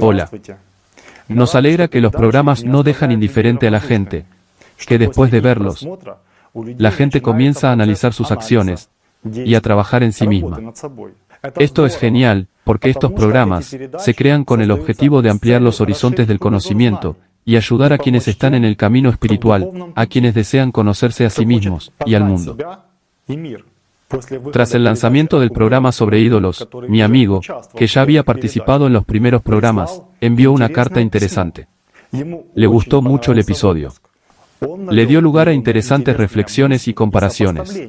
Hola. Nos alegra que los programas no dejan indiferente a la gente, que después de verlos, la gente comienza a analizar sus acciones y a trabajar en sí misma. Esto es genial, porque estos programas se crean con el objetivo de ampliar los horizontes del conocimiento y ayudar a quienes están en el camino espiritual, a quienes desean conocerse a sí mismos y al mundo. Tras el lanzamiento del programa sobre ídolos, mi amigo, que ya había participado en los primeros programas, envió una carta interesante. Le gustó mucho el episodio. Le dio lugar a interesantes reflexiones y comparaciones.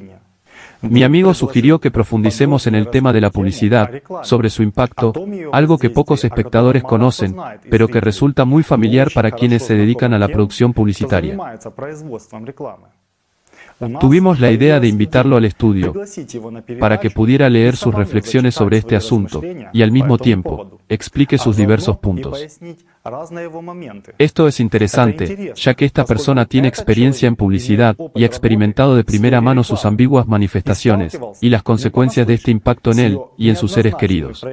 Mi amigo sugirió que profundicemos en el tema de la publicidad, sobre su impacto, algo que pocos espectadores conocen, pero que resulta muy familiar para quienes se dedican a la producción publicitaria. Tuvimos la idea de invitarlo al estudio, para que pudiera leer sus reflexiones sobre este asunto, y al mismo tiempo, explique sus diversos puntos. Esto es interesante, ya que esta persona tiene experiencia en publicidad, y ha experimentado de primera mano sus ambiguas manifestaciones, y las consecuencias de este impacto en él, y en sus seres queridos.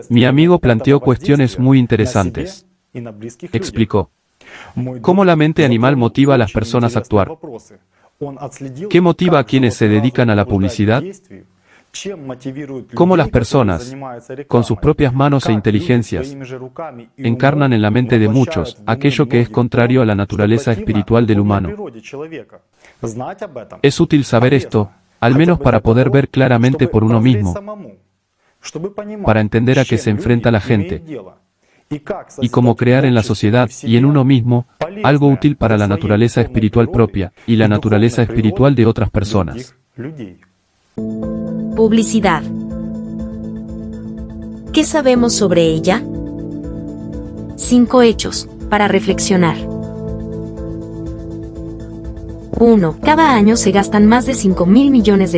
Mi amigo planteó cuestiones muy interesantes. Explicó. ¿Cómo la mente animal motiva a las personas a actuar? ¿Qué motiva a quienes se dedican a la publicidad? ¿Cómo las personas, con sus propias manos e inteligencias, encarnan en la mente de muchos aquello que es contrario a la naturaleza espiritual del humano? Es útil saber esto, al menos para poder ver claramente por uno mismo, para entender a qué se enfrenta la gente, y cómo crear en la sociedad y en uno mismo algo útil para la naturaleza espiritual propia y la naturaleza espiritual de otras personas. Publicidad. ¿Qué sabemos sobre ella? 5 hechos para reflexionar. 1. Cada año se gastan más de $5.000 millones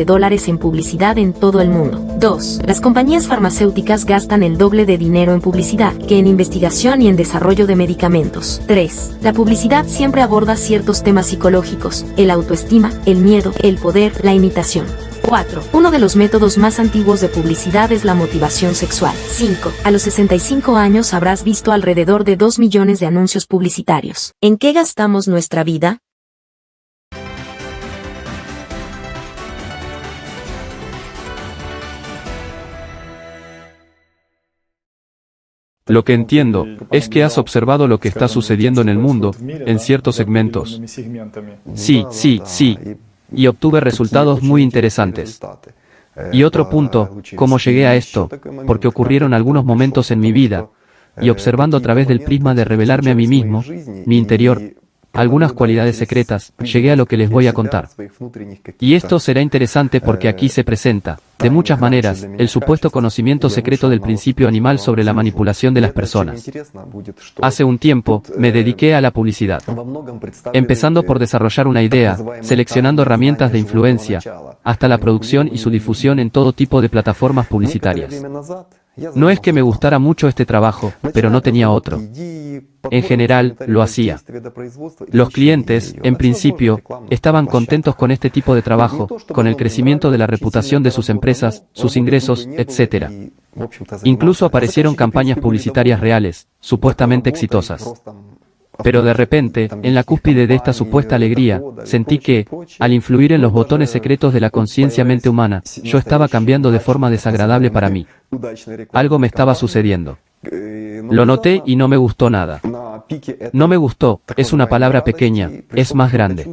en publicidad en todo el mundo. 2. Las compañías farmacéuticas gastan el doble de dinero en publicidad que en investigación y en desarrollo de medicamentos. 3. La publicidad siempre aborda ciertos temas psicológicos: el autoestima, el miedo, el poder, la imitación. 4. Uno de los métodos más antiguos de publicidad es la motivación sexual. 5. A los 65 años habrás visto alrededor de 2 millones de anuncios publicitarios. ¿En qué gastamos nuestra vida? Lo que entiendo es que has observado lo que está sucediendo en el mundo, en ciertos segmentos. Sí. Y obtuve resultados muy interesantes. Y otro punto, cómo llegué a esto, porque ocurrieron algunos momentos en mi vida, y observando a través del prisma de revelarme a mí mismo, mi interior, algunas cualidades secretas, llegué a lo que les voy a contar. Y esto será interesante porque aquí se presenta, de muchas maneras, el supuesto conocimiento secreto del principio animal sobre la manipulación de las personas. Hace un tiempo, me dediqué a la publicidad. Empezando por desarrollar una idea, seleccionando herramientas de influencia, hasta la producción y su difusión en todo tipo de plataformas publicitarias. No es que me gustara mucho este trabajo, pero no tenía otro. En general, lo hacía. Los clientes, en principio, estaban contentos con este tipo de trabajo, con el crecimiento de la reputación de sus empresas, sus ingresos, etc. Incluso aparecieron campañas publicitarias reales, supuestamente exitosas. Pero de repente, en la cúspide de esta supuesta alegría, sentí que, al influir en los botones secretos de la conciencia mente humana, yo estaba cambiando de forma desagradable para mí. Algo me estaba sucediendo. Lo noté y no me gustó nada. No me gustó, es una palabra pequeña, es más grande.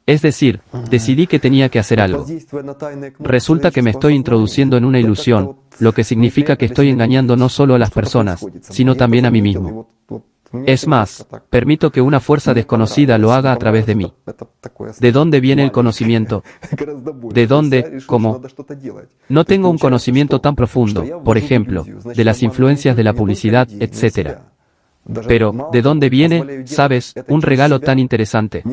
Es decir, decidí que tenía que hacer algo. Resulta que me estoy introduciendo en una ilusión, lo que significa que estoy engañando no solo a las personas, sino también a mí mismo. Es más, permito que una fuerza desconocida lo haga a través de mí. ¿De dónde viene el conocimiento? ¿De dónde? ¿Cómo? No tengo un conocimiento tan profundo, por ejemplo, de las influencias de la publicidad, etc. Pero, ¿de dónde viene, sabes, un regalo tan interesante?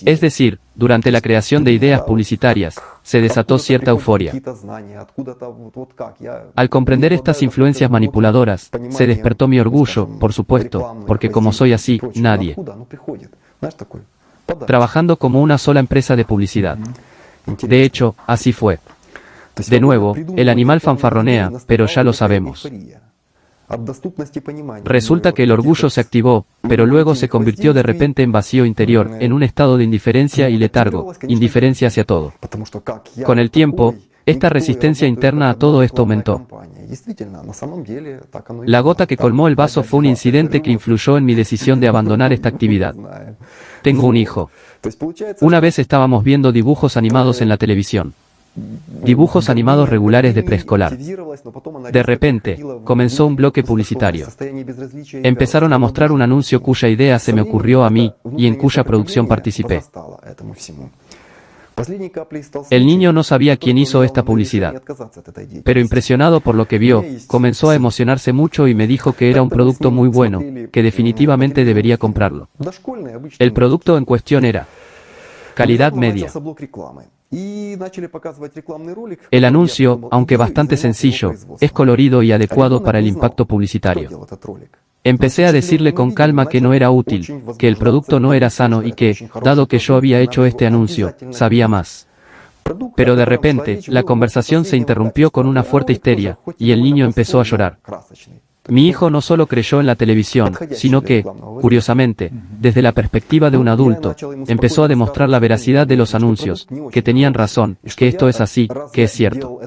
Es decir, durante la creación de ideas publicitarias, se desató cierta euforia. Al comprender estas influencias manipuladoras, se despertó mi orgullo, por supuesto, porque como soy así, nadie. Trabajando como una sola empresa de publicidad. De hecho, así fue. De nuevo, el animal fanfarronea, pero ya lo sabemos. Resulta que el orgullo se activó, pero luego se convirtió de repente en vacío interior, en un estado de indiferencia y letargo, indiferencia hacia todo. Con el tiempo, esta resistencia interna a todo esto aumentó. La gota que colmó el vaso fue un incidente que influyó en mi decisión de abandonar esta actividad. Tengo un hijo. Una vez estábamos viendo dibujos animados en la televisión. Dibujos animados regulares de preescolar. De repente, comenzó un bloque publicitario. Empezaron a mostrar un anuncio cuya idea se me ocurrió a mí, y en cuya producción participé. El niño no sabía quién hizo esta publicidad, pero impresionado por lo que vio, comenzó a emocionarse mucho y me dijo que era un producto muy bueno, que definitivamente debería comprarlo. El producto en cuestión era calidad media. El anuncio, aunque bastante sencillo, es colorido y adecuado para el impacto publicitario. Empecé a decirle con calma que no era útil, que el producto no era sano y que, dado que yo había hecho este anuncio, sabía más. Pero de repente, la conversación se interrumpió con una fuerte histeria, y el niño empezó a llorar. Mi hijo no solo creyó en la televisión, sino que, curiosamente, desde la perspectiva de un adulto, empezó a demostrar la veracidad de los anuncios, que tenían razón, que esto es así, que es cierto.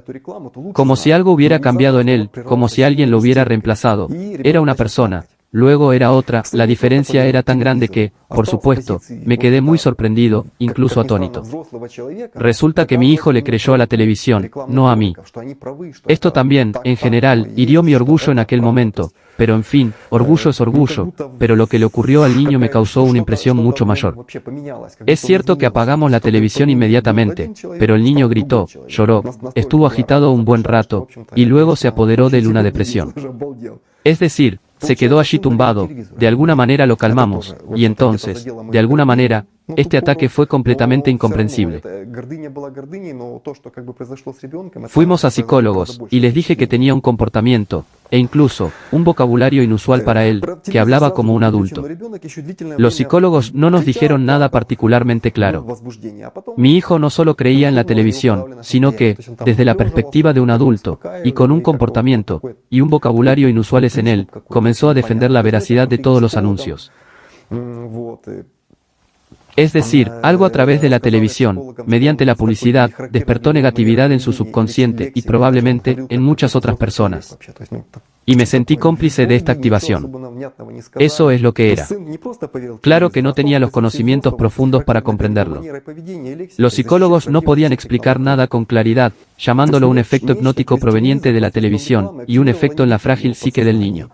Como si algo hubiera cambiado en él, como si alguien lo hubiera reemplazado. Era una persona, luego era otra, la diferencia era tan grande que, por supuesto, me quedé muy sorprendido, incluso atónito. Resulta que mi hijo le creyó a la televisión, no a mí. Esto también, en general, hirió mi orgullo en aquel momento, pero en fin, orgullo es orgullo, pero lo que le ocurrió al niño me causó una impresión mucho mayor. Es cierto que apagamos la televisión inmediatamente, pero el niño gritó, lloró, estuvo agitado un buen rato, y luego se apoderó de él una depresión. Es decir, se quedó allí tumbado, de alguna manera lo calmamos, y entonces, de alguna manera, este ataque fue completamente incomprensible. Fuimos a psicólogos, y les dije que tenía un comportamiento, e incluso, un vocabulario inusual para él, que hablaba como un adulto. Los psicólogos no nos dijeron nada particularmente claro. Mi hijo no solo creía en la televisión, sino que, desde la perspectiva de un adulto, y con un comportamiento, y un vocabulario inusuales en él, comenzó a defender la veracidad de todos los anuncios. Es decir, algo a través de la televisión, mediante la publicidad, despertó negatividad en su subconsciente y probablemente en muchas otras personas. Y me sentí cómplice de esta activación. Eso es lo que era. Claro que no tenía los conocimientos profundos para comprenderlo. Los psicólogos no podían explicar nada con claridad, llamándolo un efecto hipnótico proveniente de la televisión y un efecto en la frágil psique del niño.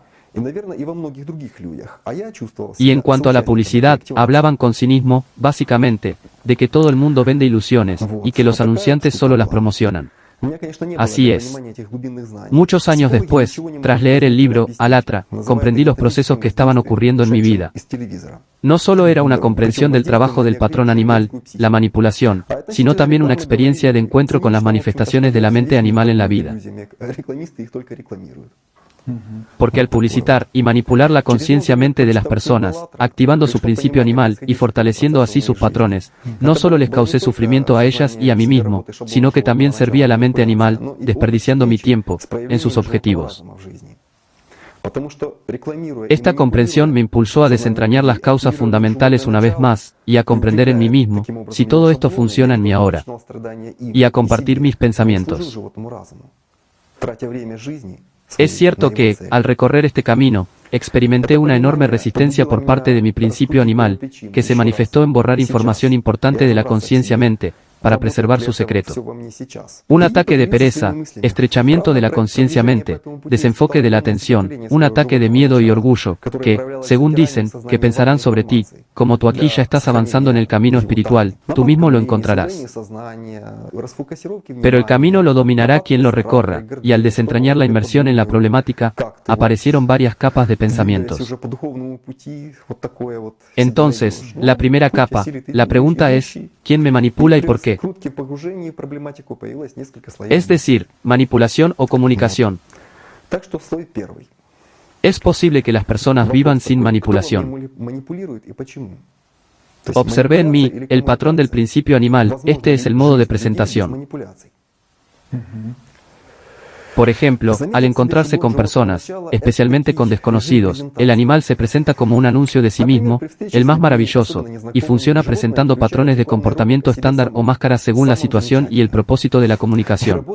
Y en cuanto a la publicidad, hablaban con cinismo, básicamente, de que todo el mundo vende ilusiones, y que los anunciantes solo las promocionan. Así es. Muchos años después, tras leer el libro, Alatra, comprendí los procesos que estaban ocurriendo en mi vida. No solo era una comprensión del trabajo del patrón animal, la manipulación, sino también una experiencia de encuentro con las manifestaciones de la mente animal en la vida. Porque al publicitar y manipular la conciencia-mente de las personas, activando su principio animal y fortaleciendo así sus patrones, no solo les causé sufrimiento a ellas y a mí mismo, sino que también serví a la mente animal, desperdiciando mi tiempo en sus objetivos. Esta comprensión me impulsó a desentrañar las causas fundamentales una vez más, y a comprender en mí mismo, si todo esto funciona en mí ahora, y a compartir mis pensamientos. Es cierto que, al recorrer este camino, experimenté una enorme resistencia por parte de mi principio animal, que se manifestó en borrar información importante de la conciencia-mente, para preservar su secreto. Un ataque de pereza, estrechamiento de la conciencia-mente, desenfoque de la atención, un ataque de miedo y orgullo, que, según dicen, que pensarán sobre ti, como tú aquí ya estás avanzando en el camino espiritual, tú mismo lo encontrarás. Pero el camino lo dominará quien lo recorra, y al desentrañar la inmersión en la problemática, aparecieron varias capas de pensamientos. Entonces, la primera capa, la pregunta es, ¿quién me manipula y por qué? Es decir, manipulación o comunicación. Es posible que las personas vivan sin manipulación. Observé en mí el patrón del principio animal, este es el modo de presentación. Por ejemplo, al encontrarse con personas, especialmente con desconocidos, el animal se presenta como un anuncio de sí mismo, el más maravilloso, y funciona presentando patrones de comportamiento estándar o máscaras según la situación y el propósito de la comunicación.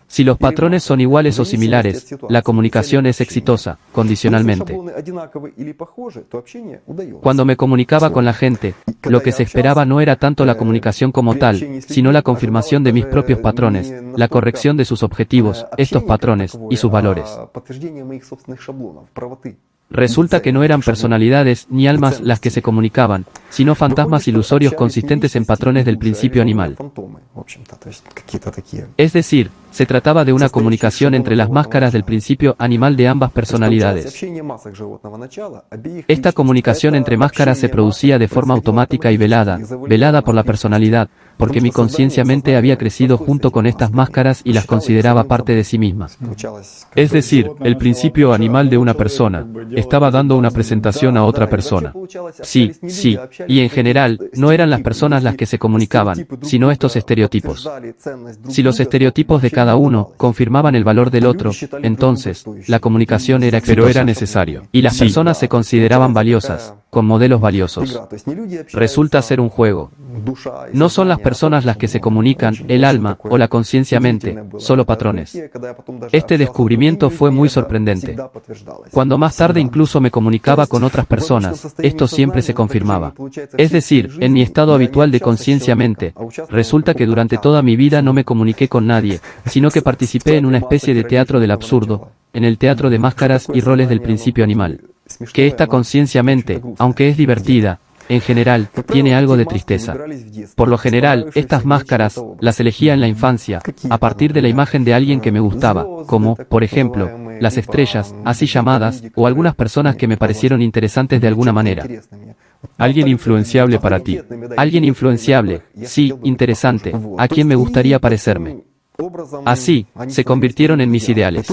Si los patrones son iguales o similares, la comunicación es exitosa, condicionalmente. Cuando me comunicaba con la gente, lo que se esperaba no era tanto la comunicación como tal, sino la confirmación de mis propios patrones, la corrección de sus objetivos, estos patrones, y sus valores. Resulta que no eran personalidades ni almas las que se comunicaban, sino fantasmas ilusorios consistentes en patrones del principio animal. Es decir, se trataba de una comunicación entre las máscaras del principio animal de ambas personalidades. Esta comunicación entre máscaras se producía de forma automática y velada por la personalidad, porque mi conciencia-mente había crecido junto con estas máscaras y las consideraba parte de sí misma. Es decir, el principio animal de una persona estaba dando una presentación a otra persona. Sí, y en general, no eran las personas las que se comunicaban, sino estos estereotipos. Si los estereotipos de cada uno confirmaban el valor del otro, entonces, la comunicación era exitosa. Pero era necesario. Y las personas se consideraban valiosas, con modelos valiosos. Resulta ser un juego. No son las personas las que se comunican, el alma o la conciencia-mente, solo patrones. Este descubrimiento fue muy sorprendente. Cuando más tarde incluso me comunicaba con otras personas, esto siempre se confirmaba. Es decir, en mi estado habitual de conciencia-mente, resulta que durante toda mi vida no me comuniqué con nadie, sino que participé en una especie de teatro del absurdo, en el teatro de máscaras y roles del principio animal. Que esta conciencia-mente, aunque es divertida, en general, tiene algo de tristeza. Por lo general, estas máscaras, las elegía en la infancia, a partir de la imagen de alguien que me gustaba, como, por ejemplo, las estrellas, así llamadas, o algunas personas que me parecieron interesantes de alguna manera. Alguien influenciable para ti. Alguien influenciable, sí, interesante, a quien me gustaría parecerme. Así, se convirtieron en mis ideales.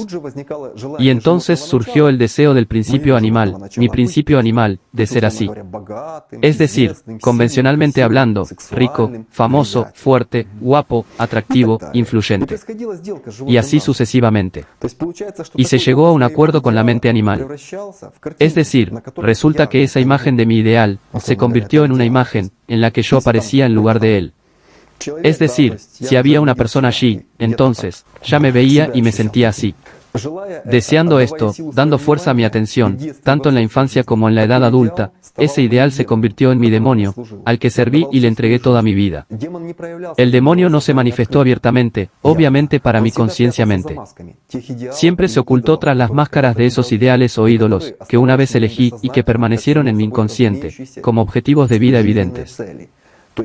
Y entonces surgió el deseo del principio animal, mi principio animal, de ser así. Es decir, convencionalmente hablando, rico, famoso, fuerte, guapo, atractivo, influyente. Y así sucesivamente. Y se llegó a un acuerdo con la mente animal. Es decir, resulta que esa imagen de mi ideal, se convirtió en una imagen, en la que yo aparecía en lugar de él. Es decir, si había una persona allí, entonces, ya me veía y me sentía así. Deseando esto, dando fuerza a mi atención, tanto en la infancia como en la edad adulta, ese ideal se convirtió en mi demonio, al que serví y le entregué toda mi vida. El demonio no se manifestó abiertamente, obviamente para mi conciencia-mente. Siempre se ocultó tras las máscaras de esos ideales o ídolos, que una vez elegí y que permanecieron en mi inconsciente, como objetivos de vida evidentes.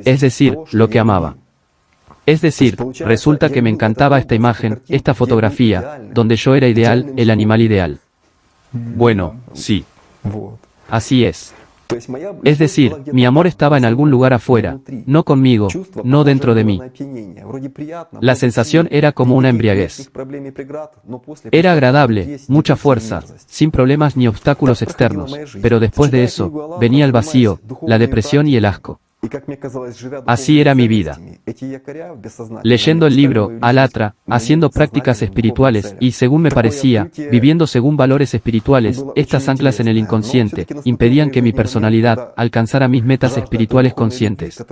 Es decir, lo que amaba. Es decir, resulta que me encantaba esta imagen, esta fotografía, donde yo era ideal, el animal ideal. Bueno, sí. Así es. Es decir, mi amor estaba en algún lugar afuera, no conmigo, no dentro de mí. La sensación era como una embriaguez. Era agradable, mucha fuerza, sin problemas ni obstáculos externos, pero después de eso, venía el vacío, la depresión y el asco. Así era mi vida. Leyendo el libro, Alatra, haciendo prácticas espirituales y, según me parecía, viviendo según valores espirituales, estas anclas en el inconsciente, impedían que mi personalidad alcanzara mis metas espirituales conscientes.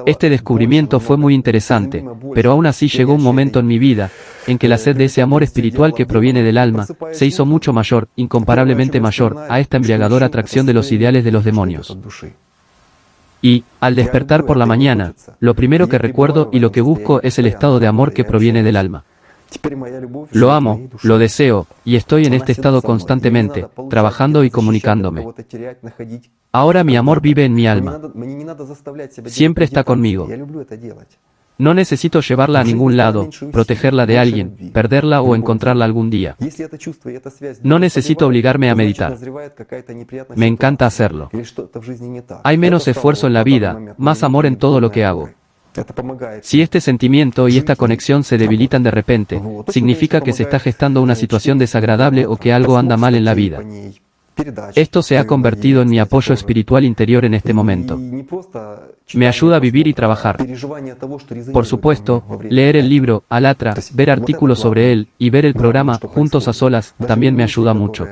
Este descubrimiento fue muy interesante, pero aún así llegó un momento en mi vida, en que la sed de ese amor espiritual que proviene del alma, se hizo mucho mayor, incomparablemente mayor, a esta embriagadora atracción de los ideales de los demonios. Y, al despertar por la mañana, lo primero que recuerdo y lo que busco es el estado de amor que proviene del alma. Lo amo, lo deseo, y estoy en este estado constantemente, trabajando y comunicándome. Ahora mi amor vive en mi alma. Siempre está conmigo. No necesito llevarla a ningún lado, protegerla de alguien, perderla o encontrarla algún día. No necesito obligarme a meditar. Me encanta hacerlo. Hay menos esfuerzo en la vida, más amor en todo lo que hago. Si este sentimiento y esta conexión se debilitan de repente, significa que se está gestando una situación desagradable o que algo anda mal en la vida. Esto se ha convertido en mi apoyo espiritual interior en este momento. Me ayuda a vivir y trabajar. Por supuesto, leer el libro, Alatra, ver artículos sobre él, y ver el programa, Juntos a Solas, también me ayuda mucho.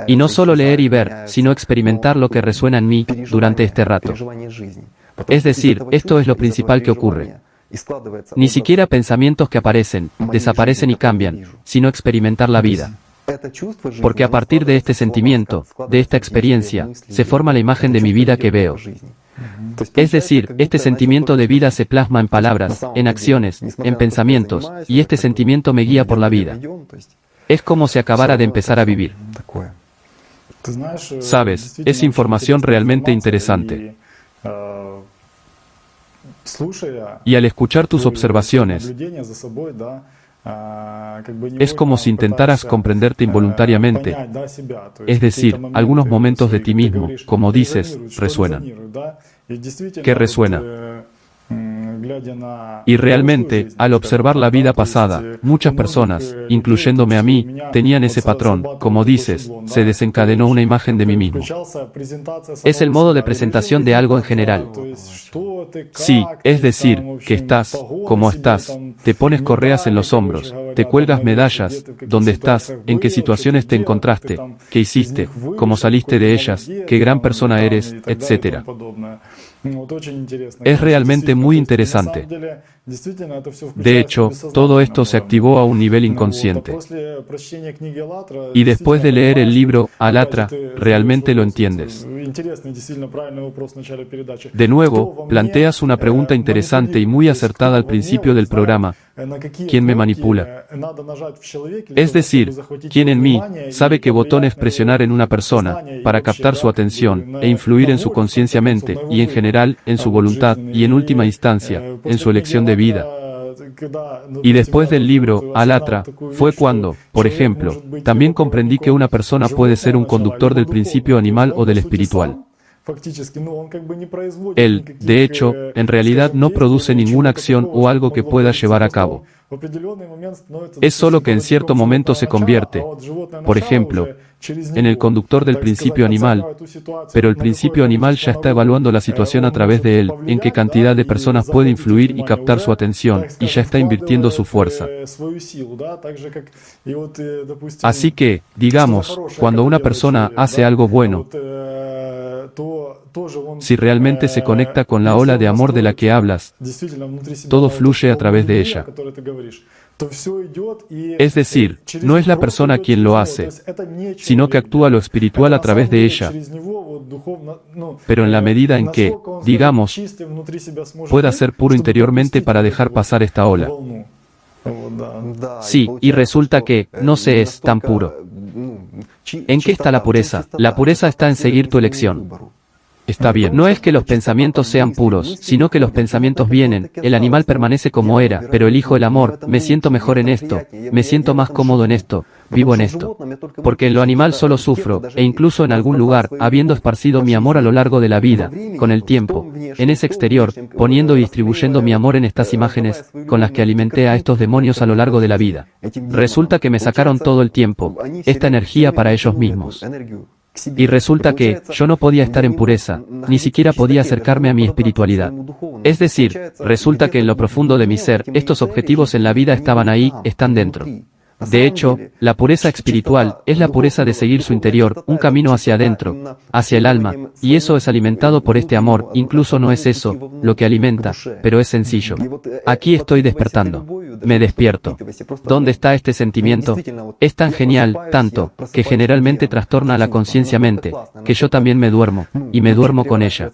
Y no solo leer y ver, sino experimentar lo que resuena en mí durante este rato. Es decir, esto es lo principal que ocurre. Ni siquiera pensamientos que aparecen, desaparecen y cambian, sino experimentar la vida. Porque a partir de este sentimiento, de esta experiencia, se forma la imagen de mi vida que veo. Es decir, este sentimiento de vida se plasma en palabras, en acciones, en pensamientos, y este sentimiento me guía por la vida. Es como si acabara de empezar a vivir. Sabes, es información realmente interesante. Y al escuchar tus observaciones, es como si intentaras comprenderte involuntariamente. Es decir, algunos momentos de ti mismo, como dices, resuenan. ¿Qué resuena? Y realmente, al observar la vida pasada, muchas personas, incluyéndome a mí, tenían ese patrón. Como dices, se desencadenó una imagen de mí mismo. Es el modo de presentación de algo en general. Sí, es decir, que estás, como estás, te pones correas en los hombros, te cuelgas medallas, dónde estás, en qué situaciones te encontraste, qué hiciste, cómo saliste de ellas, qué gran persona eres, etc. Es realmente muy interesante. De hecho, todo esto se activó a un nivel inconsciente. Y después de leer el libro, Alatra, realmente lo entiendes. De nuevo, planteas una pregunta interesante y muy acertada al principio del programa. ¿Quién me manipula? Es decir, ¿quién en mí sabe qué botones presionar en una persona para captar su atención e influir en su conciencia-mente y en general en su voluntad y en última instancia en su elección de vida? Y después del libro, Alatra, fue cuando, por ejemplo, también comprendí que una persona puede ser un conductor del principio animal o del espiritual. Él, de hecho, en realidad no produce ninguna acción o algo que pueda llevar a cabo. Es solo que en cierto momento se convierte, por ejemplo, en el conductor del principio animal, pero el principio animal ya está evaluando la situación a través de él, en qué cantidad de personas puede influir y captar su atención, y ya está invirtiendo su fuerza. Así que, digamos, cuando una persona hace algo bueno, si realmente se conecta con la ola de amor de la que hablas, todo fluye a través de ella. Es decir, no es la persona quien lo hace, sino que actúa lo espiritual a través de ella. Pero en la medida en que, digamos, pueda ser puro interiormente para dejar pasar esta ola. Sí, y resulta que, no se es tan puro. ¿En qué está la pureza? La pureza está en seguir tu elección. Está bien. No es que los pensamientos sean puros, sino que los pensamientos vienen, el animal permanece como era, pero elijo el amor, me siento mejor en esto, me siento más cómodo en esto, vivo en esto. Porque en lo animal solo sufro, e incluso en algún lugar, habiendo esparcido mi amor a lo largo de la vida, con el tiempo, en ese exterior, poniendo y distribuyendo mi amor en estas imágenes, con las que alimenté a estos demonios a lo largo de la vida. Resulta que me sacaron todo el tiempo, esta energía para ellos mismos. Y resulta que, yo no podía estar en pureza, ni siquiera podía acercarme a mi espiritualidad. Es decir, resulta que en lo profundo de mi ser, estos objetivos en la vida estaban ahí, están dentro. De hecho, la pureza espiritual es la pureza de seguir su interior, un camino hacia adentro, hacia el alma, y eso es alimentado por este amor, incluso no es eso lo que alimenta, pero es sencillo. Aquí estoy despertando. Me despierto. ¿Dónde está este sentimiento? Es tan genial, tanto, que generalmente trastorna a la conciencia-mente, que yo también me duermo, y me duermo con ella.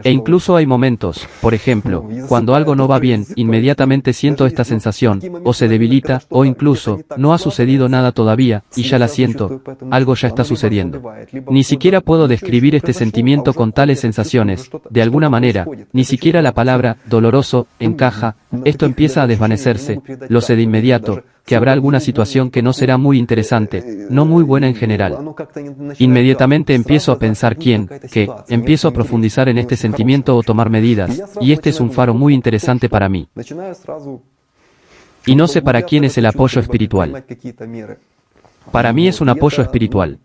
E incluso hay momentos, por ejemplo, cuando algo no va bien, inmediatamente siento esta sensación, o se debilita, o incluso, no ha sucedido nada todavía, y ya la siento, algo ya está sucediendo. Ni siquiera puedo describir este sentimiento con tales sensaciones, de alguna manera, ni siquiera la palabra, doloroso, encaja, esto empieza a desvanecerse, lo sé de inmediato, que habrá alguna situación que no será muy interesante, no muy buena en general. Inmediatamente empiezo a pensar que, empiezo a profundizar en este sentimiento o tomar medidas, y este es un faro muy interesante para mí. Y no sé para quién es el apoyo espiritual. Para mí es un apoyo espiritual.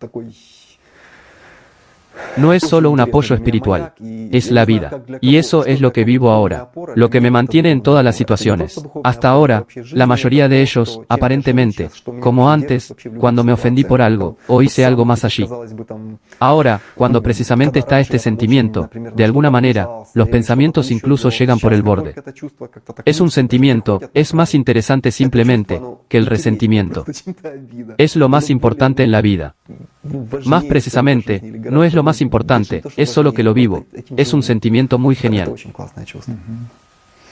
No es solo un apoyo espiritual, es la vida. Y eso es lo que vivo ahora, lo que me mantiene en todas las situaciones. Hasta ahora, la mayoría de ellos, aparentemente, como antes, cuando me ofendí por algo, o hice algo más allí. Ahora, cuando precisamente está este sentimiento, de alguna manera, los pensamientos incluso llegan por el borde. Es un sentimiento, es más interesante simplemente que el resentimiento. Es lo más importante en la vida. Más precisamente, no es lo más importante, es solo que lo vivo. Es un sentimiento muy genial.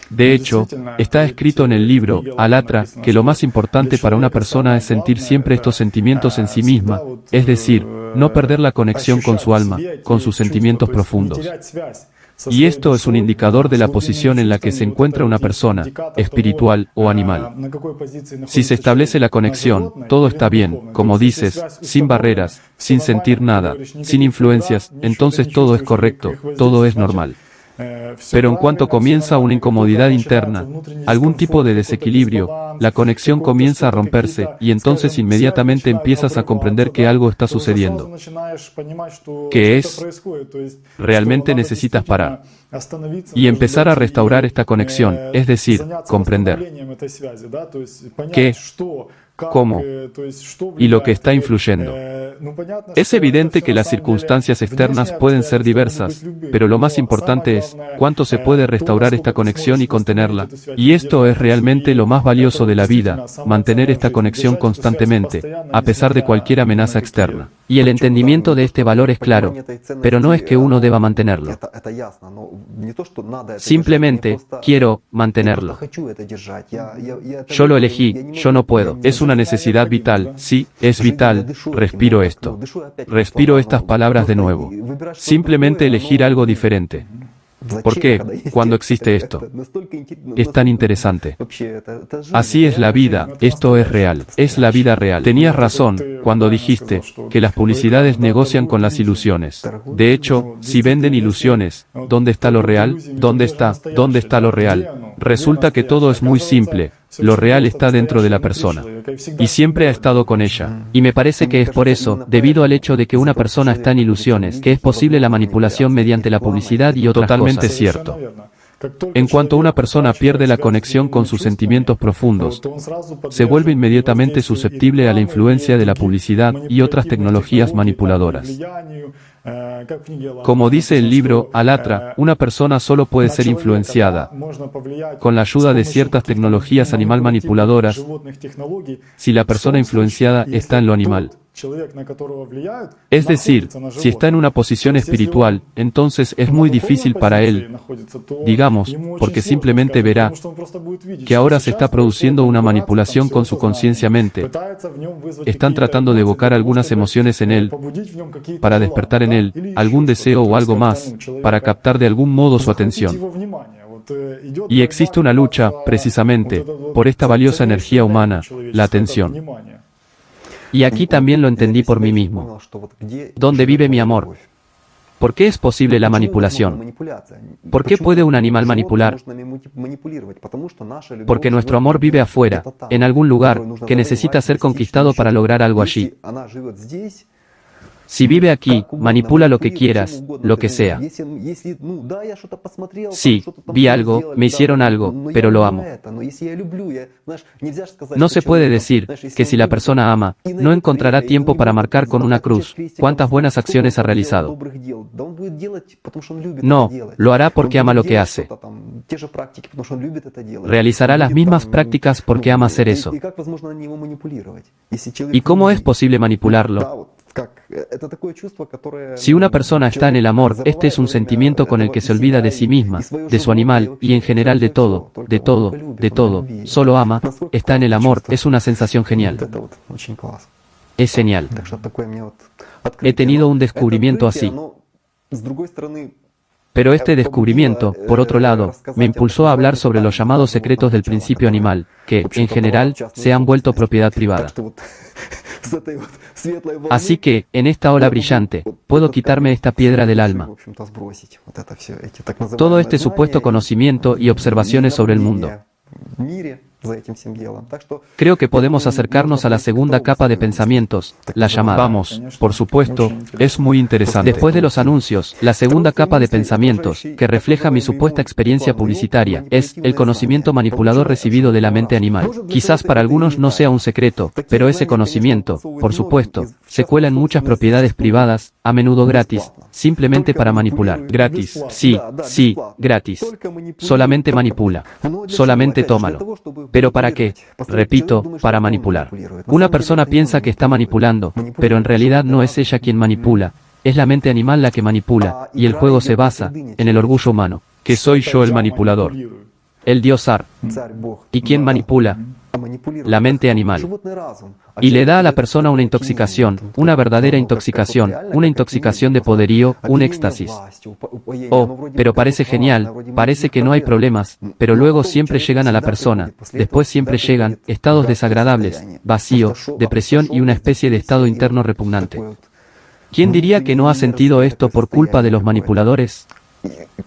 De hecho, está escrito en el libro, Alatra, que lo más importante para una persona es sentir siempre estos sentimientos en sí misma, es decir, no perder la conexión con su alma, con sus sentimientos profundos. Y esto es un indicador de la posición en la que se encuentra una persona, espiritual o animal. Si se establece la conexión, todo está bien, como dices, sin barreras, sin sentir nada, sin influencias, entonces todo es correcto, todo es normal. Pero en cuanto comienza una incomodidad interna, algún tipo de desequilibrio, la conexión comienza a romperse y entonces inmediatamente empiezas a comprender que algo está sucediendo. ¿Qué es? Realmente necesitas parar y empezar a restaurar esta conexión, es decir, comprender qué, cómo y lo que está influyendo. Es evidente que las circunstancias externas pueden ser diversas, pero lo más importante es cuánto se puede restaurar esta conexión y contenerla. Y esto es realmente lo más valioso de la vida, mantener esta conexión constantemente, a pesar de cualquier amenaza externa. Y el entendimiento de este valor es claro, pero no es que uno deba mantenerlo. Simplemente, quiero mantenerlo. Yo lo elegí, yo no puedo. Es una necesidad vital, sí, es vital, respiro esto. Respiro estas palabras de nuevo. Simplemente elegir algo diferente. ¿Por qué? Cuando existe esto. Es tan interesante. Así es la vida, esto es real, es la vida real. Tenías razón cuando dijiste que las publicidades negocian con las ilusiones. De hecho, si venden ilusiones, ¿dónde está lo real? ¿Dónde está lo real? Resulta que todo es muy simple. Lo real está dentro de la persona. Y siempre ha estado con ella. Y me parece que es por eso, debido al hecho de que una persona está en ilusiones, que es posible la manipulación mediante la publicidad y otras Totalmente cosas. cierto. En cuanto una persona pierde la conexión con sus sentimientos profundos, se vuelve inmediatamente susceptible a la influencia de la publicidad y otras tecnologías manipuladoras. Como dice el libro, Alatra, una persona solo puede ser influenciada con la ayuda de ciertas tecnologías animal manipuladoras si la persona influenciada está en lo animal. Es decir, si está en una posición espiritual, entonces es muy difícil para él, digamos, porque simplemente verá que ahora se está produciendo una manipulación con su conciencia-mente. Están tratando de evocar algunas emociones en él, para despertar en él algún deseo o algo más, para captar de algún modo su atención. Y existe una lucha, precisamente, por esta valiosa energía humana, la atención. Y aquí también lo entendí por mí mismo. ¿Dónde vive mi amor? ¿Por qué es posible la manipulación? ¿Por qué puede un animal manipular? Porque nuestro amor vive afuera, en algún lugar, que necesita ser conquistado para lograr algo allí. Si vive aquí, manipula lo que quieras, lo que sea. Sí, vi algo, me hicieron algo, pero lo amo. No se puede decir que si la persona ama, no encontrará tiempo para marcar con una cruz cuántas buenas acciones ha realizado. No, lo hará porque ama lo que hace. Realizará las mismas prácticas porque ama hacer eso. ¿Y cómo es posible manipularlo? Si una persona está en el amor, este es un sentimiento con el que se olvida de sí misma, de su animal, y en general de todo, solo ama, está en el amor, es una sensación genial. Es genial. He tenido un descubrimiento así. Pero este descubrimiento, por otro lado, me impulsó a hablar sobre los llamados secretos del principio animal, que, en general, se han vuelto propiedad privada. Así que, en esta ola brillante, puedo quitarme esta piedra del alma. Todo este supuesto conocimiento y observaciones sobre el mundo. Creo que podemos acercarnos a la segunda capa de pensamientos, la llamada. Vamos, por supuesto, es muy interesante. Después de los anuncios, la segunda capa de pensamientos, que refleja mi supuesta experiencia publicitaria, es el conocimiento manipulador recibido de la mente animal. Quizás para algunos no sea un secreto, pero ese conocimiento, por supuesto, se cuela en muchas propiedades privadas, a menudo gratis, simplemente para manipular. Gratis. Sí, gratis. Solamente manipula. Solamente tómalo. ¿Pero para qué? Repito, para manipular. Una persona piensa que está manipulando, pero en realidad no es ella quien manipula, es la mente animal la que manipula, y el juego se basa en el orgullo humano. Que soy yo el manipulador. El dios Ar. ¿Y quién manipula? La mente animal. Y le da a la persona una intoxicación, una verdadera intoxicación, una intoxicación de poderío, un éxtasis. Oh, pero parece genial, parece que no hay problemas, pero luego siempre llegan a la persona, después siempre llegan estados desagradables, vacío, depresión y una especie de estado interno repugnante. ¿Quién diría que no ha sentido esto por culpa de los manipuladores?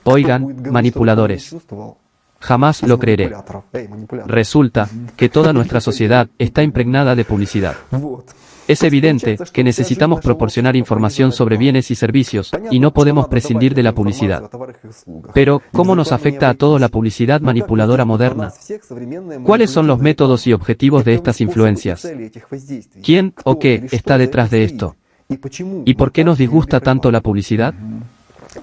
Oigan, manipuladores. Jamás lo creeré. Resulta que toda nuestra sociedad está impregnada de publicidad. Es evidente que necesitamos proporcionar información sobre bienes y servicios, y no podemos prescindir de la publicidad. Pero, ¿cómo nos afecta a todos la publicidad manipuladora moderna? ¿Cuáles son los métodos y objetivos de estas influencias? ¿Quién o qué está detrás de esto? ¿Y por qué nos disgusta tanto la publicidad?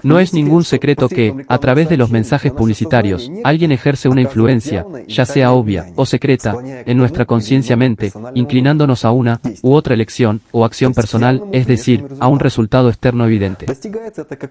No es ningún secreto que, a través de los mensajes publicitarios, alguien ejerce una influencia, ya sea obvia o secreta, en nuestra conciencia-mente, inclinándonos a una u otra elección o acción personal, es decir, a un resultado externo evidente.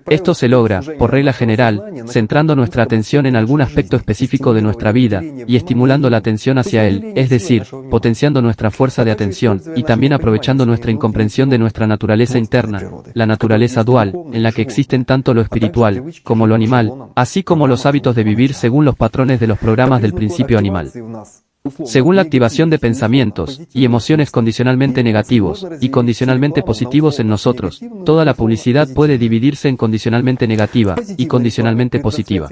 Esto se logra, por regla general, centrando nuestra atención en algún aspecto específico de nuestra vida, y estimulando la atención hacia él, es decir, potenciando nuestra fuerza de atención, y también aprovechando nuestra incomprensión de nuestra naturaleza interna, la naturaleza dual, en la que existen tanto lo espiritual, como lo animal, así como los hábitos de vivir según los patrones de los programas del principio animal. Según la activación de pensamientos y emociones condicionalmente negativos y condicionalmente positivos en nosotros, toda la publicidad puede dividirse en condicionalmente negativa y condicionalmente positiva.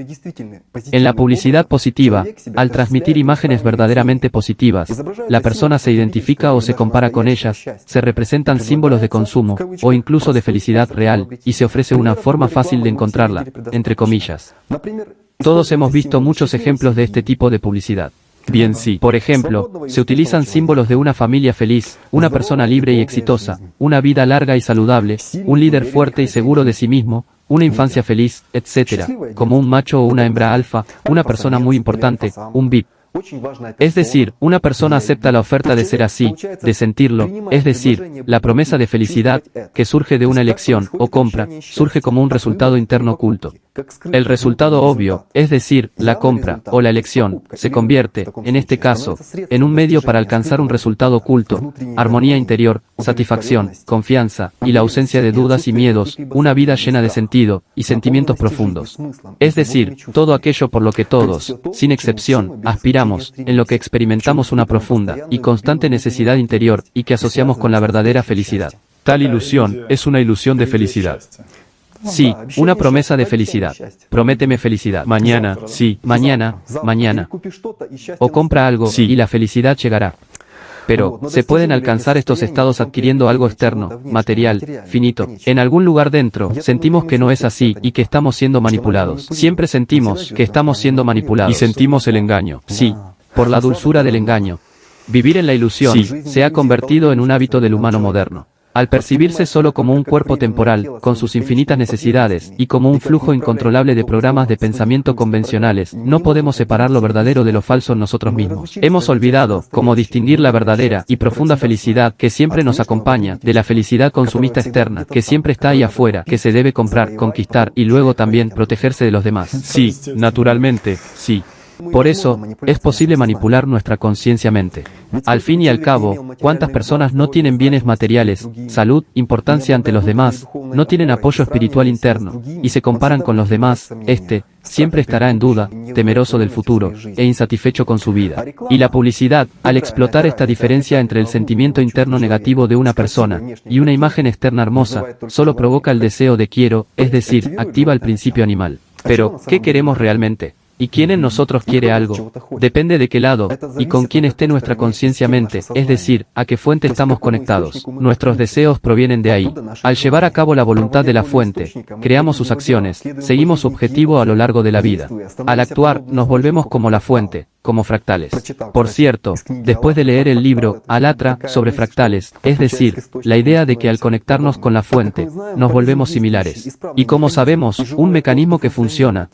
En la publicidad positiva, al transmitir imágenes verdaderamente positivas, la persona se identifica o se compara con ellas, se representan símbolos de consumo o incluso de felicidad real, y se ofrece una forma fácil de encontrarla, entre comillas. Todos hemos visto muchos ejemplos de este tipo de publicidad. Bien, sí. Por ejemplo, se utilizan símbolos de una familia feliz, una persona libre y exitosa, una vida larga y saludable, un líder fuerte y seguro de sí mismo, una infancia feliz, etc., como un macho o una hembra alfa, una persona muy importante, un VIP. Es decir, una persona acepta la oferta de ser así, de sentirlo, es decir, la promesa de felicidad, que surge de una elección o compra, surge como un resultado interno oculto. El resultado obvio, es decir, la compra o la elección, se convierte, en este caso, en un medio para alcanzar un resultado oculto, armonía interior, satisfacción, confianza, y la ausencia de dudas y miedos, una vida llena de sentido y sentimientos profundos. Es decir, todo aquello por lo que todos, sin excepción, aspiramos, en lo que experimentamos una profunda y constante necesidad interior y que asociamos con la verdadera felicidad. Tal ilusión es una ilusión de felicidad. Sí, una promesa de felicidad. Prométeme felicidad. Mañana, sí. Mañana. O compra algo, Sí. y la felicidad llegará. Pero, ¿se pueden alcanzar estos estados adquiriendo algo externo, material, finito? En algún lugar dentro, sentimos que no es así y que estamos siendo manipulados. Siempre sentimos que estamos siendo manipulados. Y sentimos el engaño. Sí, por la dulzura del engaño. Vivir en la ilusión Sí. se ha convertido en un hábito del humano moderno. Al percibirse solo como un cuerpo temporal, con sus infinitas necesidades, y como un flujo incontrolable de programas de pensamiento convencionales, no podemos separar lo verdadero de lo falso en nosotros mismos. Hemos olvidado cómo distinguir la verdadera y profunda felicidad que siempre nos acompaña, de la felicidad consumista externa, que siempre está ahí afuera, que se debe comprar, conquistar y luego también protegerse de los demás. Sí, naturalmente, sí. Por eso, es posible manipular nuestra conciencia-mente. Al fin y al cabo, ¿cuántas personas no tienen bienes materiales, salud, importancia ante los demás, no tienen apoyo espiritual interno, y se comparan con los demás? Siempre estará en duda, temeroso del futuro, e insatisfecho con su vida. Y la publicidad, al explotar esta diferencia entre el sentimiento interno negativo de una persona, y una imagen externa hermosa, solo provoca el deseo de quiero, es decir, activa el principio animal. Pero, ¿qué queremos realmente? ¿Y quién en nosotros quiere algo? Depende de qué lado, y con quién esté nuestra conciencia-mente, es decir, a qué fuente estamos conectados. Nuestros deseos provienen de ahí. Al llevar a cabo la voluntad de la fuente, creamos sus acciones, seguimos su objetivo a lo largo de la vida. Al actuar, nos volvemos como la fuente, como fractales. Por cierto, después de leer el libro Alatra sobre fractales, es decir, la idea de que al conectarnos con la fuente, nos volvemos similares. Y como sabemos, un mecanismo que funciona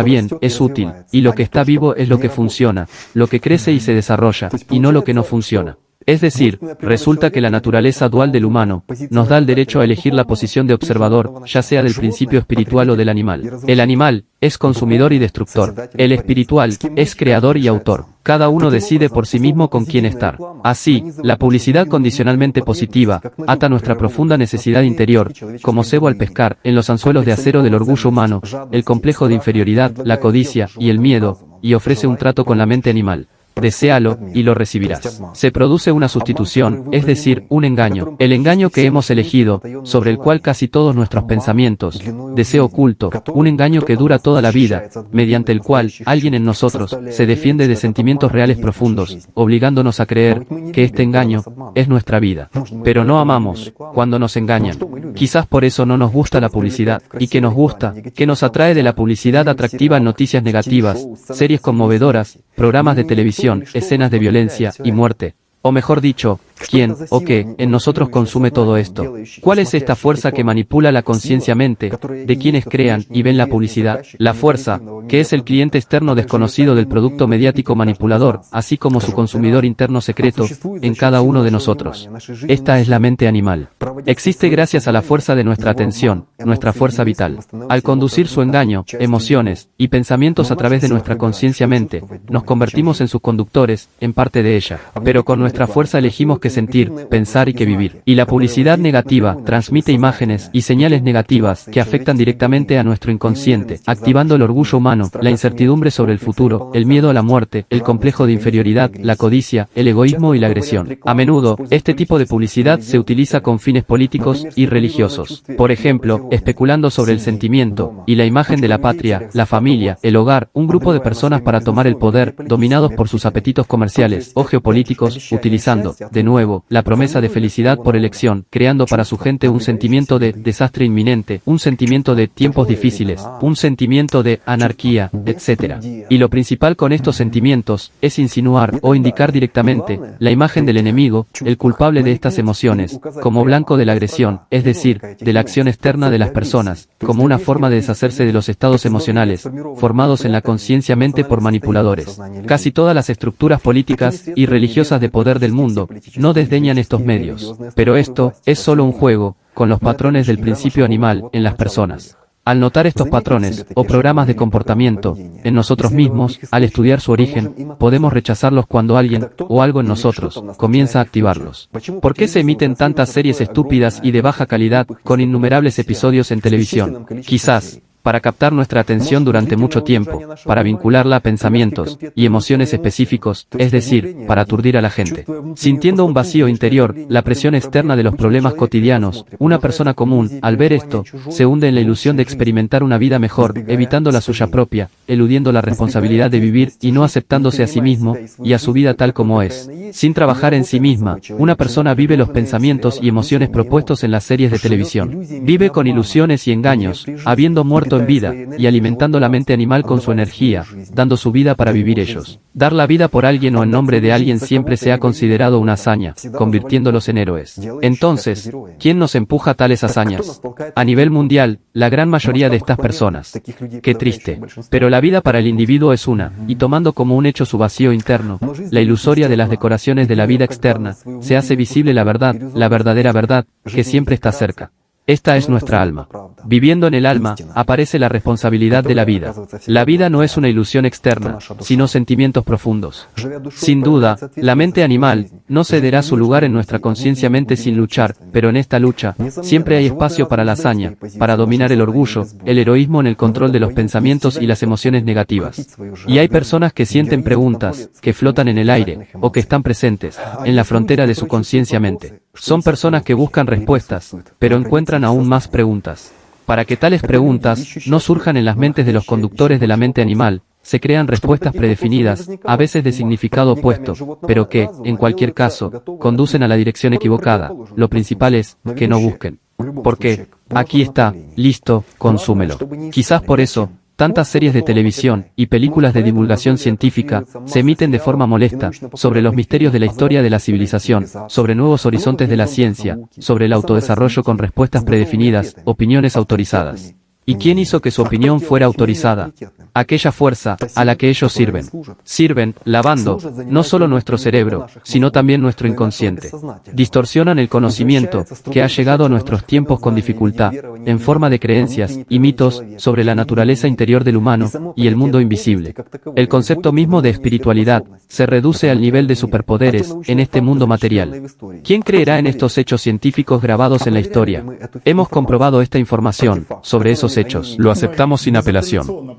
bien, es útil, y lo que está vivo es lo que funciona, lo que crece y se desarrolla, y no lo que no funciona. Es decir, resulta que la naturaleza dual del humano nos da el derecho a elegir la posición de observador, ya sea del principio espiritual o del animal. El animal es consumidor y destructor. El espiritual es creador y autor. Cada uno decide por sí mismo con quién estar. Así, la publicidad condicionalmente positiva ata nuestra profunda necesidad interior, como cebo al pescar, en los anzuelos de acero del orgullo humano, el complejo de inferioridad, la codicia y el miedo, y ofrece un trato con la mente animal. Deséalo, y lo recibirás. Se produce una sustitución, es decir, un engaño. El engaño que hemos elegido, sobre el cual casi todos nuestros pensamientos, deseo oculto, un engaño que dura toda la vida, mediante el cual alguien en nosotros se defiende de sentimientos reales profundos, obligándonos a creer que este engaño es nuestra vida. Pero no amamos cuando nos engañan. Quizás por eso no nos gusta la publicidad, y que nos gusta, que nos atrae de la publicidad atractiva en noticias negativas, series conmovedoras, programas de televisión, escenas de violencia y muerte. O mejor dicho, ¿quién o qué en nosotros consume todo esto? ¿Cuál es esta fuerza que manipula la conciencia-mente de quienes crean y ven la publicidad? La fuerza, que es el cliente externo desconocido del producto mediático manipulador, así como su consumidor interno secreto, en cada uno de nosotros. Esta es la mente animal. Existe gracias a la fuerza de nuestra atención, nuestra fuerza vital. Al conducir su engaño, emociones y pensamientos a través de nuestra conciencia-mente, nos convertimos en sus conductores, en parte de ella. Pero con nuestra fuerza elegimos qué sentir, pensar y qué vivir. Y la publicidad negativa transmite imágenes y señales negativas que afectan directamente a nuestro inconsciente, activando el orgullo humano, la incertidumbre sobre el futuro, el miedo a la muerte, el complejo de inferioridad, la codicia, el egoísmo y la agresión. A menudo, este tipo de publicidad se utiliza con fines políticos y religiosos. Por ejemplo, especulando sobre el sentimiento y la imagen de la patria, la familia, el hogar, un grupo de personas para tomar el poder, dominados por sus apetitos comerciales o geopolíticos, utilizando, de nuevo, la promesa de felicidad por elección, creando para su gente un sentimiento de desastre inminente, un sentimiento de tiempos difíciles, un sentimiento de anarquía, etc. Y lo principal con estos sentimientos es insinuar o indicar directamente la imagen del enemigo, el culpable de estas emociones, como blanco de la agresión, es decir, de la acción externa de las personas, como una forma de deshacerse de los estados emocionales, formados en la conciencia-mente por manipuladores. Casi todas las estructuras políticas y religiosas de poder del mundo no desdeñan estos medios. Pero esto es solo un juego con los patrones del principio animal en las personas. Al notar estos patrones, o programas de comportamiento, en nosotros mismos, al estudiar su origen, podemos rechazarlos cuando alguien, o algo en nosotros, comienza a activarlos. ¿Por qué se emiten tantas series estúpidas y de baja calidad, con innumerables episodios en televisión? Quizás, para captar nuestra atención durante mucho tiempo, para vincularla a pensamientos y emociones específicos, es decir, para aturdir a la gente. Sintiendo un vacío interior, la presión externa de los problemas cotidianos, una persona común, al ver esto, se hunde en la ilusión de experimentar una vida mejor, evitando la suya propia, eludiendo la responsabilidad de vivir y no aceptándose a sí mismo y a su vida tal como es. Sin trabajar en sí misma, una persona vive los pensamientos y emociones propuestos en las series de televisión. Vive con ilusiones y engaños, habiendo muerto en vida, y alimentando la mente animal con su energía, dando su vida para vivir ellos. Dar la vida por alguien o en nombre de alguien siempre se ha considerado una hazaña, convirtiéndolos en héroes. Entonces, ¿quién nos empuja a tales hazañas? A nivel mundial, la gran mayoría de estas personas. Qué triste. Pero la vida para el individuo es una, y tomando como un hecho su vacío interno, la ilusoria de las decoraciones de la vida externa, se hace visible la verdad, la verdadera verdad, que siempre está cerca. Esta es nuestra alma. Viviendo en el alma, aparece la responsabilidad de la vida. La vida no es una ilusión externa, sino sentimientos profundos. Sin duda, la mente animal no cederá su lugar en nuestra conciencia-mente sin luchar, pero en esta lucha, siempre hay espacio para la hazaña, para dominar el orgullo, el heroísmo en el control de los pensamientos y las emociones negativas. Y hay personas que sienten preguntas, que flotan en el aire, o que están presentes, en la frontera de su conciencia-mente. Son personas que buscan respuestas, pero encuentran aún más preguntas. Para que tales preguntas no surjan en las mentes de los conductores de la mente animal, se crean respuestas predefinidas, a veces de significado opuesto, pero que, en cualquier caso, conducen a la dirección equivocada. Lo principal es que no busquen. Porque, aquí está, listo, consúmelo. Quizás por eso, tantas series de televisión y películas de divulgación científica se emiten de forma molesta sobre los misterios de la historia de la civilización, sobre nuevos horizontes de la ciencia, sobre el autodesarrollo con respuestas predefinidas, opiniones autorizadas. ¿Y quién hizo que su opinión fuera autorizada? Aquella fuerza a la que ellos sirven. Sirven, lavando, no solo nuestro cerebro, sino también nuestro inconsciente. Distorsionan el conocimiento que ha llegado a nuestros tiempos con dificultad, en forma de creencias y mitos sobre la naturaleza interior del humano y el mundo invisible. El concepto mismo de espiritualidad se reduce al nivel de superpoderes en este mundo material. ¿Quién creerá en estos hechos científicos grabados en la historia? Hemos comprobado esta información sobre esos hechos. Lo aceptamos sin apelación.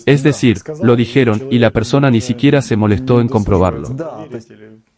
Es decir, lo dijeron y la persona ni siquiera se molestó en comprobarlo.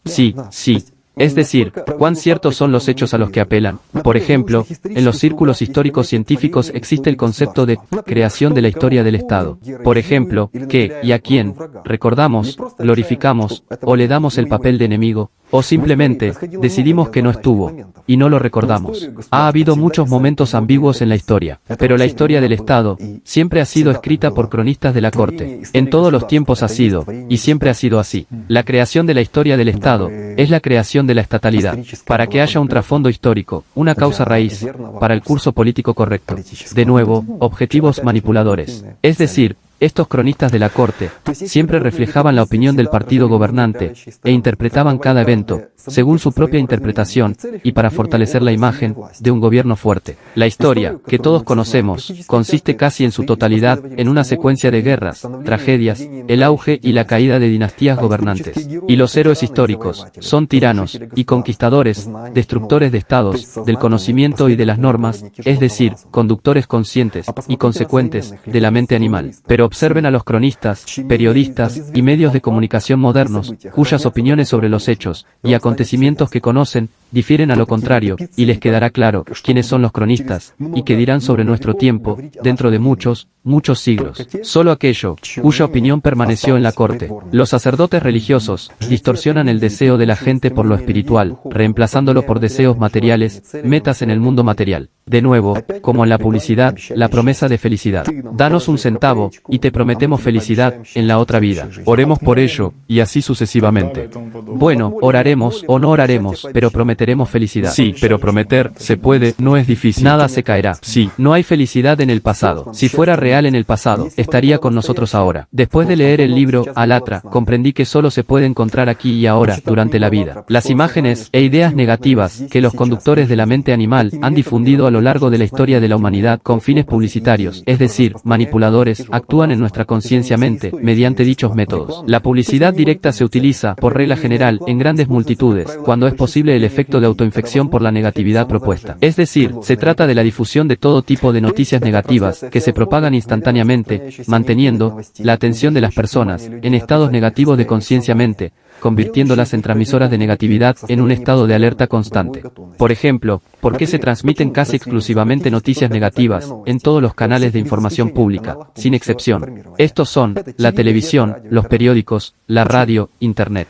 Sí, sí. Es decir, cuán ciertos son los hechos a los que apelan. Por ejemplo, en los círculos históricos científicos existe el concepto de creación de la historia del Estado. Por ejemplo, ¿qué y a quién recordamos, glorificamos o le damos el papel de enemigo? O simplemente, decidimos que no estuvo, y no lo recordamos. Ha habido muchos momentos ambiguos en la historia, pero la historia del Estado siempre ha sido escrita por cronistas de la corte. En todos los tiempos ha sido, y siempre ha sido así. La creación de la historia del Estado es la creación de la estatalidad, para que haya un trasfondo histórico, una causa raíz, para el curso político correcto. De nuevo, objetivos manipuladores. Es decir, estos cronistas de la corte siempre reflejaban la opinión del partido gobernante e interpretaban cada evento según su propia interpretación y para fortalecer la imagen de un gobierno fuerte. La historia, que todos conocemos, consiste casi en su totalidad en una secuencia de guerras, tragedias, el auge y la caída de dinastías gobernantes. Y los héroes históricos son tiranos y conquistadores, destructores de estados, del conocimiento y de las normas, es decir, conductores conscientes y consecuentes de la mente animal. Pero observen a los cronistas, periodistas y medios de comunicación modernos, cuyas opiniones sobre los hechos y acontecimientos que conocen difieren a lo contrario, y les quedará claro quiénes son los cronistas, y qué dirán sobre nuestro tiempo, dentro de muchos siglos. Solo aquello, cuya opinión permaneció en la corte. Los sacerdotes religiosos distorsionan el deseo de la gente por lo espiritual, reemplazándolo por deseos materiales, metas en el mundo material. De nuevo, como en la publicidad, la promesa de felicidad. Danos un centavo, y te prometemos felicidad en la otra vida. Oremos por ello, y así sucesivamente. Bueno, oraremos o no oraremos, pero prometeremos felicidad. Sí, pero prometer, se puede, no es difícil. Nada se caerá. Sí. No hay felicidad en el pasado. Si fuera real en el pasado, estaría con nosotros ahora. Después de leer el libro Alatra, comprendí que solo se puede encontrar aquí y ahora, durante la vida. Las imágenes e ideas negativas que los conductores de la mente animal han difundido a lo largo de la historia de la humanidad con fines publicitarios, es decir, manipuladores, actúan en nuestra conciencia-mente, mediante dichos métodos. La publicidad directa se utiliza, por regla general, en grandes multitudes, cuando es posible el efecto de autoinfección por la negatividad propuesta. Es decir, se trata de la difusión de todo tipo de noticias negativas, que se propagan instantáneamente, manteniendo la atención de las personas en estados negativos de conciencia-mente, convirtiéndolas en transmisoras de negatividad en un estado de alerta constante. Por ejemplo, ¿por qué se transmiten casi exclusivamente noticias negativas en todos los canales de información pública, sin excepción? Estos son la televisión, los periódicos, la radio, Internet.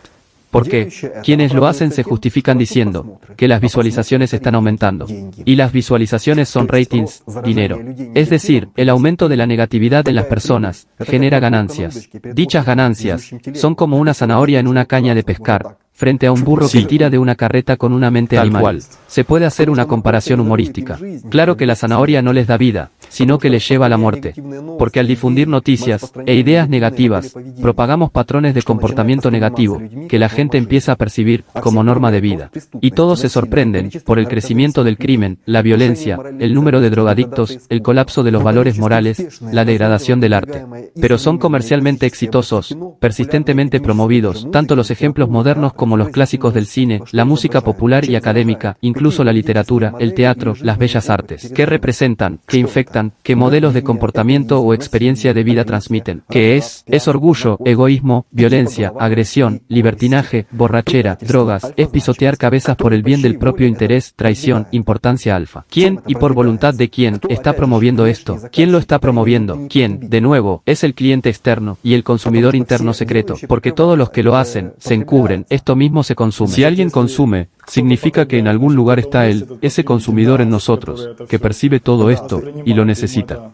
Porque quienes lo hacen se justifican diciendo que las visualizaciones están aumentando. Y las visualizaciones son ratings, dinero. Es decir, el aumento de la negatividad en las personas genera ganancias. Dichas ganancias son como una zanahoria en una caña de pescar, frente a un burro que tira de una carreta con una mente Tal animal. cual. Se puede hacer una comparación humorística. Claro que la zanahoria no les da vida, sino que les lleva a la muerte. Porque al difundir noticias e ideas negativas, propagamos patrones de comportamiento negativo, que la gente empieza a percibir como norma de vida. Y todos se sorprenden por el crecimiento del crimen, la violencia, el número de drogadictos, el colapso de los valores morales, la degradación del arte. Pero son comercialmente exitosos, persistentemente promovidos, tanto los ejemplos modernos como como los clásicos del cine, la música popular y académica, incluso la literatura, el teatro, las bellas artes. ¿Qué representan? ¿Qué infectan? ¿Qué modelos de comportamiento o experiencia de vida transmiten? ¿Qué es? Es orgullo, egoísmo, violencia, agresión, libertinaje, borrachera, drogas, es pisotear cabezas por el bien del propio interés, traición, importancia alfa. ¿Quién, y por voluntad de quién, está promoviendo esto? ¿Quién lo está promoviendo? ¿Quién, de nuevo, es el cliente externo y el consumidor interno secreto? Porque todos los que lo hacen, se encubren, esto mismo se consume. Si alguien consume, significa que en algún lugar está él, ese consumidor en nosotros, que percibe todo esto, y lo necesita.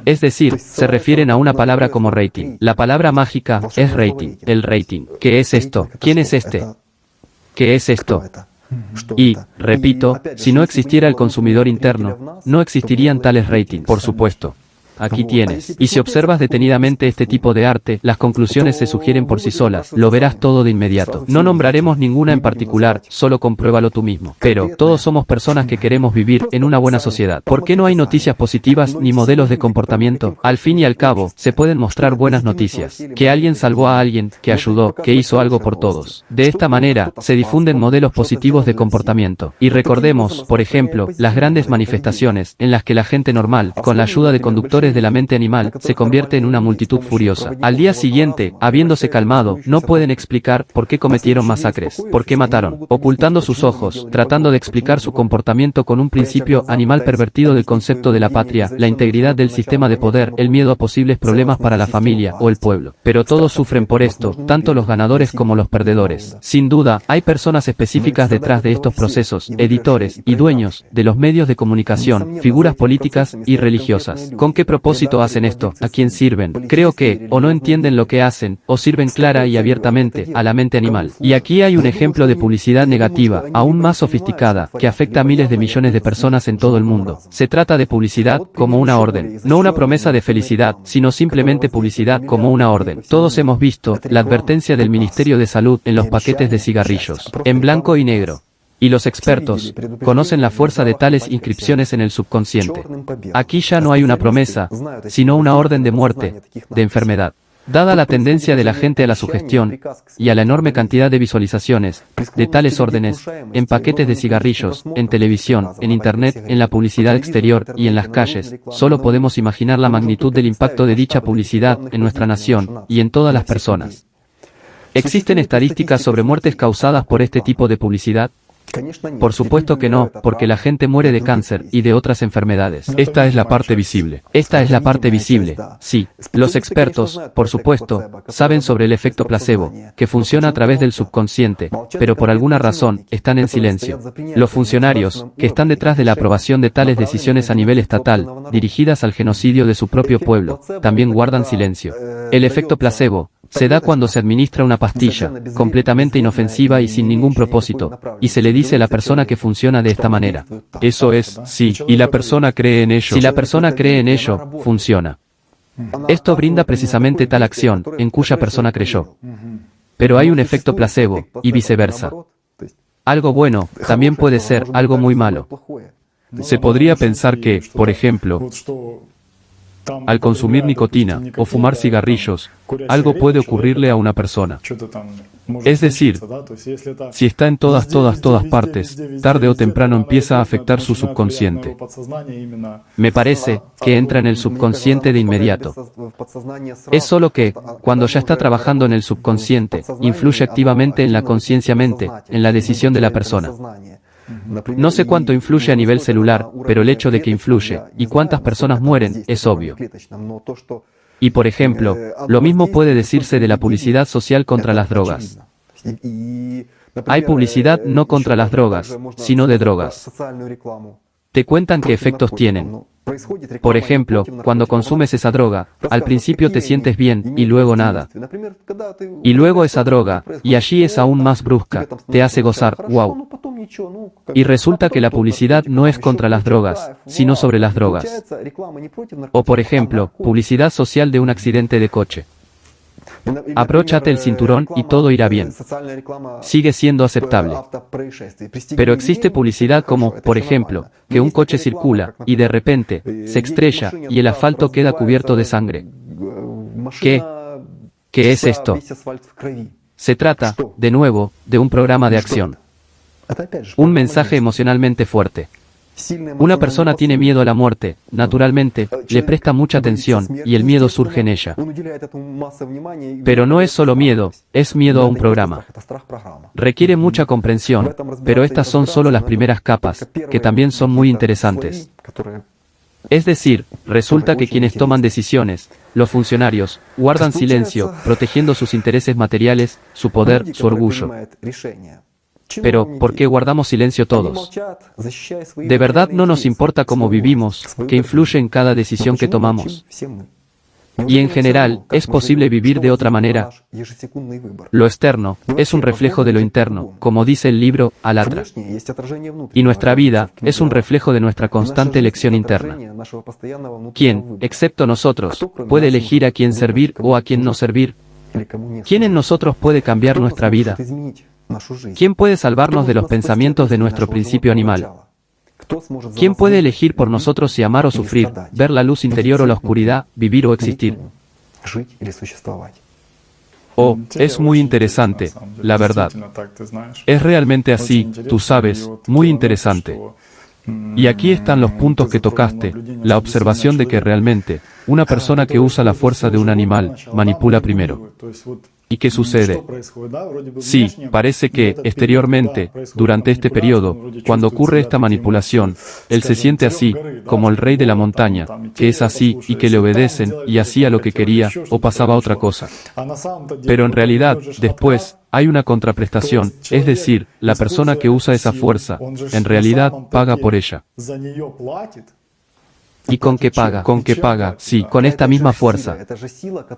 Es decir, se refieren a una palabra como rating. La palabra mágica es rating, el rating. ¿Qué es esto? ¿Quién es este? ¿Qué es esto? Y, repito, si no existiera el consumidor interno, no existirían tales ratings, por supuesto. Aquí tienes. Y si observas detenidamente este tipo de arte, las conclusiones se sugieren por sí solas, lo verás todo de inmediato. No nombraremos ninguna en particular, solo compruébalo tú mismo. Pero, todos somos personas que queremos vivir en una buena sociedad. ¿Por qué no hay noticias positivas ni modelos de comportamiento? Al fin y al cabo, se pueden mostrar buenas noticias. Que alguien salvó a alguien, que ayudó, que hizo algo por todos. De esta manera, se difunden modelos positivos de comportamiento. Y recordemos, por ejemplo, las grandes manifestaciones, en las que la gente normal, con la ayuda de conductores de la mente animal, se convierte en una multitud furiosa. Al día siguiente, habiéndose calmado, no pueden explicar por qué cometieron masacres, por qué mataron, ocultando sus ojos, tratando de explicar su comportamiento con un principio animal pervertido del concepto de la patria, la integridad del sistema de poder, el miedo a posibles problemas para la familia o el pueblo. Pero todos sufren por esto, tanto los ganadores como los perdedores. Sin duda, hay personas específicas detrás de estos procesos, editores y dueños de los medios de comunicación, figuras políticas y religiosas. ¿Con qué propósito hacen esto? ¿A quién sirven? Creo que, o no entienden lo que hacen, o sirven clara y abiertamente a la mente animal. Y aquí hay un ejemplo de publicidad negativa, aún más sofisticada, que afecta a miles de millones de personas en todo el mundo. Se trata de publicidad como una orden, no una promesa de felicidad, sino simplemente publicidad como una orden. Todos hemos visto la advertencia del Ministerio de Salud en los paquetes de cigarrillos, en blanco y negro. Y los expertos conocen la fuerza de tales inscripciones en el subconsciente. Aquí ya no hay una promesa, sino una orden de muerte, de enfermedad. Dada la tendencia de la gente a la sugestión y a la enorme cantidad de visualizaciones de tales órdenes en paquetes de cigarrillos, en televisión, en internet, en la publicidad exterior y en las calles, solo podemos imaginar la magnitud del impacto de dicha publicidad en nuestra nación y en todas las personas. ¿Existen estadísticas sobre muertes causadas por este tipo de publicidad? Por supuesto que no, porque la gente muere de cáncer y de otras enfermedades. Esta es la parte visible. Esta es la parte visible, sí. Los expertos, por supuesto, saben sobre el efecto placebo, que funciona a través del subconsciente, pero por alguna razón, están en silencio. Los funcionarios, que están detrás de la aprobación de tales decisiones a nivel estatal, dirigidas al genocidio de su propio pueblo, también guardan silencio. El efecto placebo se da cuando se administra una pastilla, completamente inofensiva y sin ningún propósito, y se le dice a la persona que funciona de esta manera. Eso es, sí, y la persona cree en ello. Si la persona cree en ello, funciona. Esto brinda precisamente tal acción, en cuya persona creyó. Pero hay un efecto placebo, y viceversa. Algo bueno, también puede ser algo muy malo. Se podría pensar que, por ejemplo, al consumir nicotina o fumar cigarrillos, algo puede ocurrirle a una persona. Es decir, si está en todas partes, tarde o temprano empieza a afectar su subconsciente. Me parece que entra en el subconsciente de inmediato. Es solo que, cuando ya está trabajando en el subconsciente, influye activamente en la conciencia-mente, en la decisión de la persona. No sé cuánto influye a nivel celular, pero el hecho de que influye, y cuántas personas mueren, es obvio. Y por ejemplo, lo mismo puede decirse de la publicidad social contra las drogas. Hay publicidad no contra las drogas, sino de drogas. Te cuentan qué efectos tienen. Por ejemplo, cuando consumes esa droga, al principio te sientes bien, y luego nada. Y luego esa droga, y allí es aún más brusca, te hace gozar, wow. Y resulta que la publicidad no es contra las drogas, sino sobre las drogas. O por ejemplo, publicidad social de un accidente de coche. Abróchate el cinturón y todo irá bien. Sigue siendo aceptable. Pero existe publicidad como, por ejemplo, que un coche circula, y de repente, se estrella, y el asfalto queda cubierto de sangre. ¿Qué es esto? Se trata, de nuevo, de un programa de acción. Un mensaje emocionalmente fuerte. Una persona tiene miedo a la muerte, naturalmente, le presta mucha atención, y el miedo surge en ella. Pero no es solo miedo, es miedo a un programa. Requiere mucha comprensión, pero estas son solo las primeras capas, que también son muy interesantes. Es decir, resulta que quienes toman decisiones, los funcionarios, guardan silencio, protegiendo sus intereses materiales, su poder, su orgullo. Pero, ¿por qué guardamos silencio todos? ¿De verdad no nos importa cómo vivimos, que influye en cada decisión que tomamos? Y en general, ¿es posible vivir de otra manera? Lo externo es un reflejo de lo interno, como dice el libro Alatra. Y nuestra vida es un reflejo de nuestra constante elección interna. ¿Quién, excepto nosotros, puede elegir a quién servir o a quién no servir? ¿Quién en nosotros puede cambiar nuestra vida? ¿Quién puede salvarnos de los pensamientos de nuestro principio animal? ¿Quién puede elegir por nosotros si amar o sufrir, ver la luz interior o la oscuridad, vivir o existir? Oh, es muy interesante, la verdad. Es realmente así, tú sabes, muy interesante. Y aquí están los puntos que tocaste, la observación de que realmente, una persona que usa la fuerza de un animal, manipula primero. ¿Y qué sucede? Sí, parece que, exteriormente, durante este periodo, cuando ocurre esta manipulación, él se siente así, como el rey de la montaña, que es así y que le obedecen y hacía lo que quería o pasaba otra cosa. Pero en realidad, después, hay una contraprestación, es decir, la persona que usa esa fuerza, en realidad, paga por ella. ¿Y con qué paga? ¿Con qué paga? Sí, con esta misma fuerza.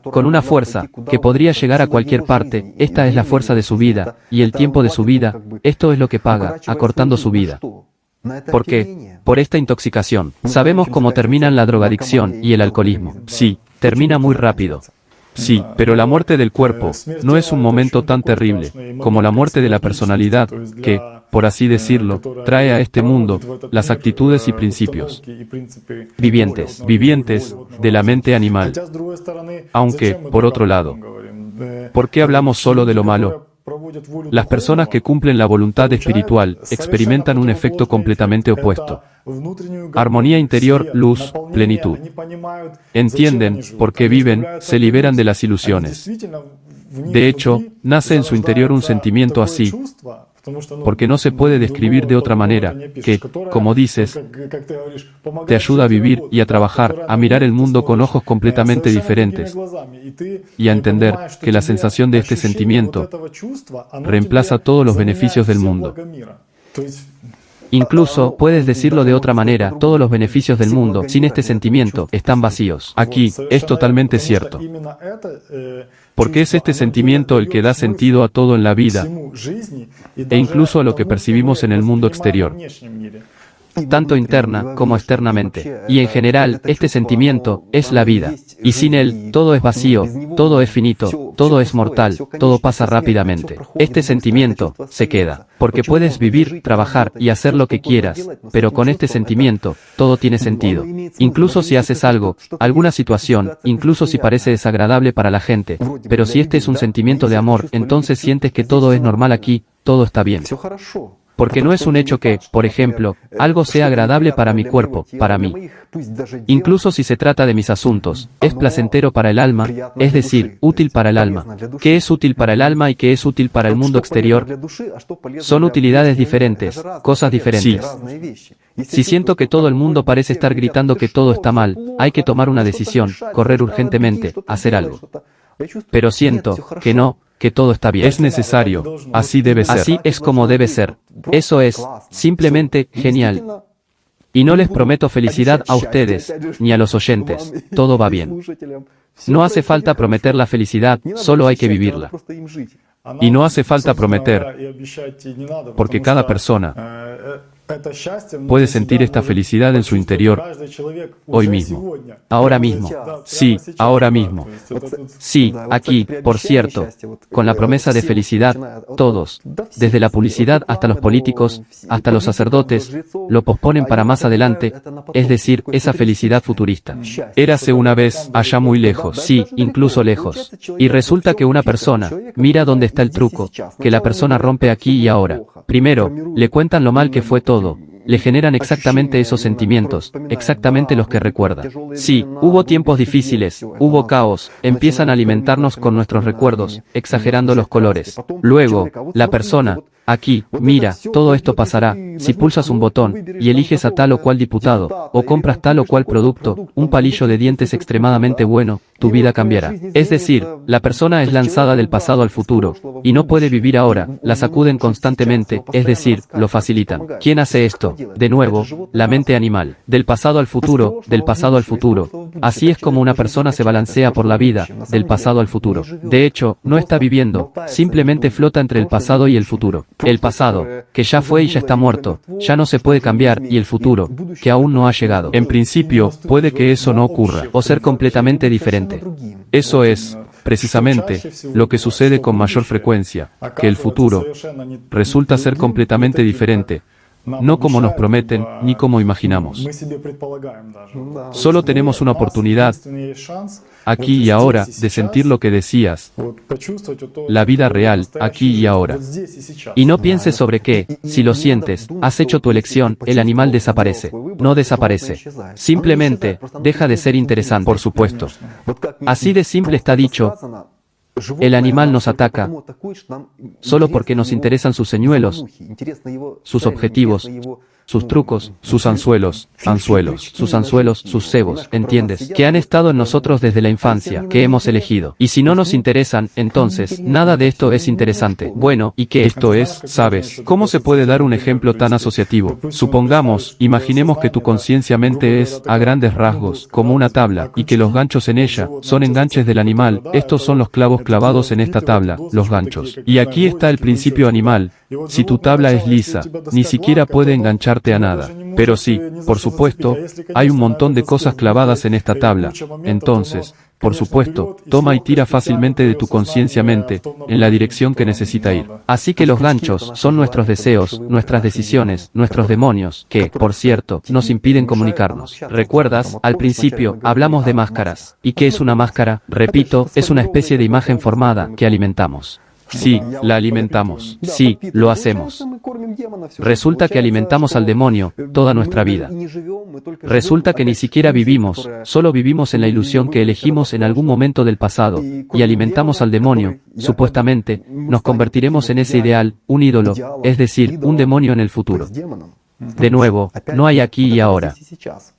Con una fuerza, que podría llegar a cualquier parte, esta es la fuerza de su vida, y el tiempo de su vida, esto es lo que paga, acortando su vida. ¿Por qué? Por esta intoxicación. Sabemos cómo terminan la drogadicción y el alcoholismo. Sí, termina muy rápido. Sí, pero la muerte del cuerpo no es un momento tan terrible como la muerte de la personalidad que, por así decirlo, trae a este mundo las actitudes y principios vivientes de la mente animal. Aunque, por otro lado, ¿por qué hablamos solo de lo malo? Las personas que cumplen la voluntad espiritual experimentan un efecto completamente opuesto. Armonía interior, luz, plenitud. Entienden, porque viven, se liberan de las ilusiones. De hecho, nace en su interior un sentimiento así, porque no se puede describir de otra manera, que, como dices, te ayuda a vivir y a trabajar, a mirar el mundo con ojos completamente diferentes, y a entender que la sensación de este sentimiento reemplaza todos los beneficios del mundo. Incluso, puedes decirlo de otra manera, todos los beneficios del mundo, sin este sentimiento, están vacíos. Aquí, es totalmente cierto. Porque es este sentimiento el que da sentido a todo en la vida, e incluso a lo que percibimos en el mundo exterior. Tanto interna como externamente. Y en general, este sentimiento es la vida. Y sin él, todo es vacío, todo es finito, todo es mortal, todo pasa rápidamente. Este sentimiento se queda. Porque puedes vivir, trabajar y hacer lo que quieras, pero con este sentimiento, todo tiene sentido. Incluso si haces algo, alguna situación, incluso si parece desagradable para la gente, pero si este es un sentimiento de amor, entonces sientes que todo es normal aquí, todo está bien. Porque no es un hecho que, por ejemplo, algo sea agradable para mi cuerpo, para mí. Incluso si se trata de mis asuntos, es placentero para el alma, es decir, útil para el alma. ¿Qué es útil para el alma y qué es útil para el mundo exterior? Son utilidades diferentes, cosas diferentes. Si siento que todo el mundo parece estar gritando que todo está mal, hay que tomar una decisión, correr urgentemente, hacer algo. Pero siento que no, que todo está bien. Es necesario, así debe ser. Así es como debe ser. Eso es, simplemente, genial. Y no les prometo felicidad a ustedes, ni a los oyentes, todo va bien. No hace falta prometer la felicidad, solo hay que vivirla. Y no hace falta prometer, porque cada persona puede sentir esta felicidad en su interior hoy mismo. Ahora mismo. Sí, ahora mismo. Sí, aquí, por cierto, con la promesa de felicidad, todos, desde la publicidad hasta los políticos, hasta los sacerdotes, lo posponen para más adelante, es decir, esa felicidad futurista. Érase una vez, allá muy lejos, sí, incluso lejos. Y resulta que una persona, mira dónde está el truco, que la persona rompe aquí y ahora. Primero, le cuentan lo mal que fue todo. Le generan exactamente esos sentimientos, exactamente los que recuerda. Sí, hubo tiempos difíciles, hubo caos, empiezan a alimentarnos con nuestros recuerdos, exagerando los colores. Luego, la persona, aquí, mira, todo esto pasará, si pulsas un botón, y eliges a tal o cual diputado, o compras tal o cual producto, un palillo de dientes extremadamente bueno, tu vida cambiará. Es decir, la persona es lanzada del pasado al futuro, y no puede vivir ahora, la sacuden constantemente, es decir, lo facilitan. ¿Quién hace esto? De nuevo, la mente animal. Del pasado al futuro, del pasado al futuro. Así es como una persona se balancea por la vida, del pasado al futuro. De hecho, no está viviendo, simplemente flota entre el pasado y el futuro. El pasado, que ya fue y ya está muerto, ya no se puede cambiar, y el futuro, que aún no ha llegado. En principio, puede que eso no ocurra, O ser completamente diferente. Eso es, precisamente, lo que sucede con mayor frecuencia, que el futuro resulta ser completamente diferente, no como nos prometen, ni como imaginamos. Solo tenemos una oportunidad, aquí y ahora, de sentir lo que decías, la vida real, aquí y ahora. Y no pienses sobre qué, si lo sientes, has hecho tu elección, el animal desaparece. No desaparece. Simplemente, deja de ser interesante. Por supuesto. Así de simple está dicho. El animal nos ataca solo porque nos interesan sus señuelos, sus objetivos, sus trucos, Sus anzuelos, sus anzuelos, sus cebos, ¿entiendes? Que han estado en nosotros desde la infancia, que hemos elegido. Y si no nos interesan, entonces, nada de esto es interesante. Bueno, ¿y qué? Esto es, ¿sabes? ¿Cómo se puede dar un ejemplo tan asociativo? Supongamos, imaginemos que tu conciencia mente es, a grandes rasgos, como una tabla, y que los ganchos en ella, son enganches del animal, estos son los clavos clavados en esta tabla, los ganchos. Y aquí está el principio animal. Si tu tabla es lisa, ni siquiera puede engancharte a nada. Pero sí, por supuesto, hay un montón de cosas clavadas en esta tabla. Entonces, por supuesto, toma y tira fácilmente de tu conciencia mente, en la dirección que necesita ir. Así que los ganchos son nuestros deseos, nuestras decisiones, nuestros demonios, que, por cierto, nos impiden comunicarnos. ¿Recuerdas? Al principio, hablamos de máscaras. ¿Y qué es una máscara? Repito, es una especie de imagen formada, que alimentamos. Sí, la alimentamos. Sí, lo hacemos. Resulta que alimentamos al demonio toda nuestra vida. Resulta que ni siquiera vivimos, solo vivimos en la ilusión que elegimos en algún momento del pasado, y alimentamos al demonio, supuestamente, nos convertiremos en ese ideal, un ídolo, es decir, un demonio en el futuro. De nuevo, no hay aquí y ahora.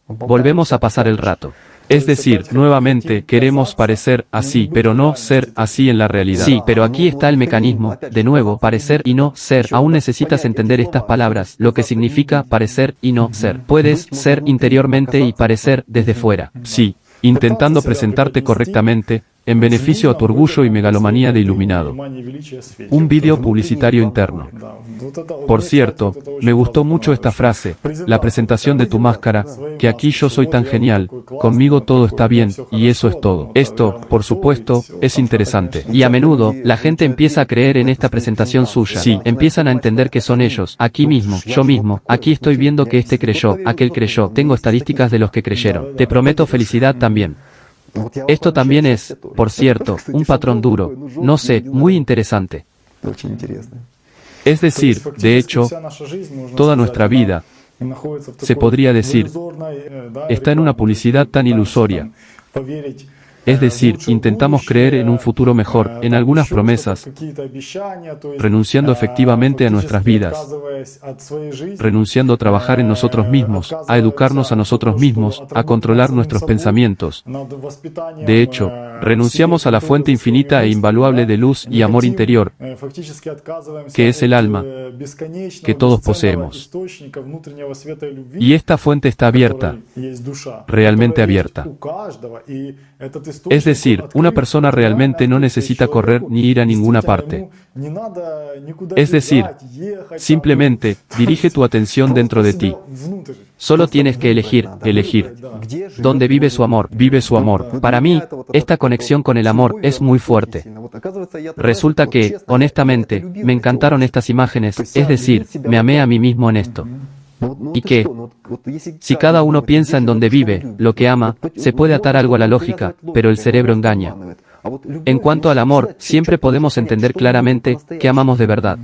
Volvemos a pasar el rato. Es decir, nuevamente, queremos parecer así, pero no ser así en la realidad. Sí, pero aquí está el mecanismo, de nuevo, parecer y no ser. Aún necesitas entender estas palabras, lo que significa parecer y no ser. Puedes ser interiormente y parecer desde fuera. Sí, intentando presentarte correctamente, en beneficio a tu orgullo y megalomanía de iluminado. Un vídeo publicitario interno. Por cierto, me gustó mucho esta frase, la presentación de tu máscara, que aquí yo soy tan genial, conmigo todo está bien, y eso es todo. Esto, por supuesto, es interesante. Y a menudo, la gente empieza a creer en esta presentación suya. Sí. Empiezan a entender que son ellos, aquí mismo, yo mismo, aquí estoy viendo que este creyó, aquel creyó, tengo estadísticas de los que creyeron. Te prometo felicidad también. Esto también es, por cierto, un patrón duro, no sé, muy interesante. Es decir, de hecho, toda nuestra vida, se podría decir, está en una publicidad tan ilusoria. Es decir, intentamos creer en un futuro mejor, en algunas promesas, renunciando efectivamente a nuestras vidas, renunciando a trabajar en nosotros mismos, a educarnos a nosotros mismos, a controlar nuestros pensamientos. De hecho, renunciamos a la fuente infinita e invaluable de luz y amor interior, que es el alma, que todos poseemos. Y esta fuente está abierta, realmente abierta. Es decir, una persona realmente no necesita correr ni ir a ninguna parte. Es decir, simplemente dirige tu atención dentro de ti. Solo tienes que elegir. ¿Dónde vive su amor? Vive su amor. Para mí, esta conexión con el amor es muy fuerte. Resulta que, honestamente, me encantaron estas imágenes, es decir, me amé a mí mismo en esto. Y que, si cada uno piensa en dónde vive, lo que ama, se puede atar algo a la lógica, pero el cerebro engaña. En cuanto al amor, siempre podemos entender claramente que amamos de verdad.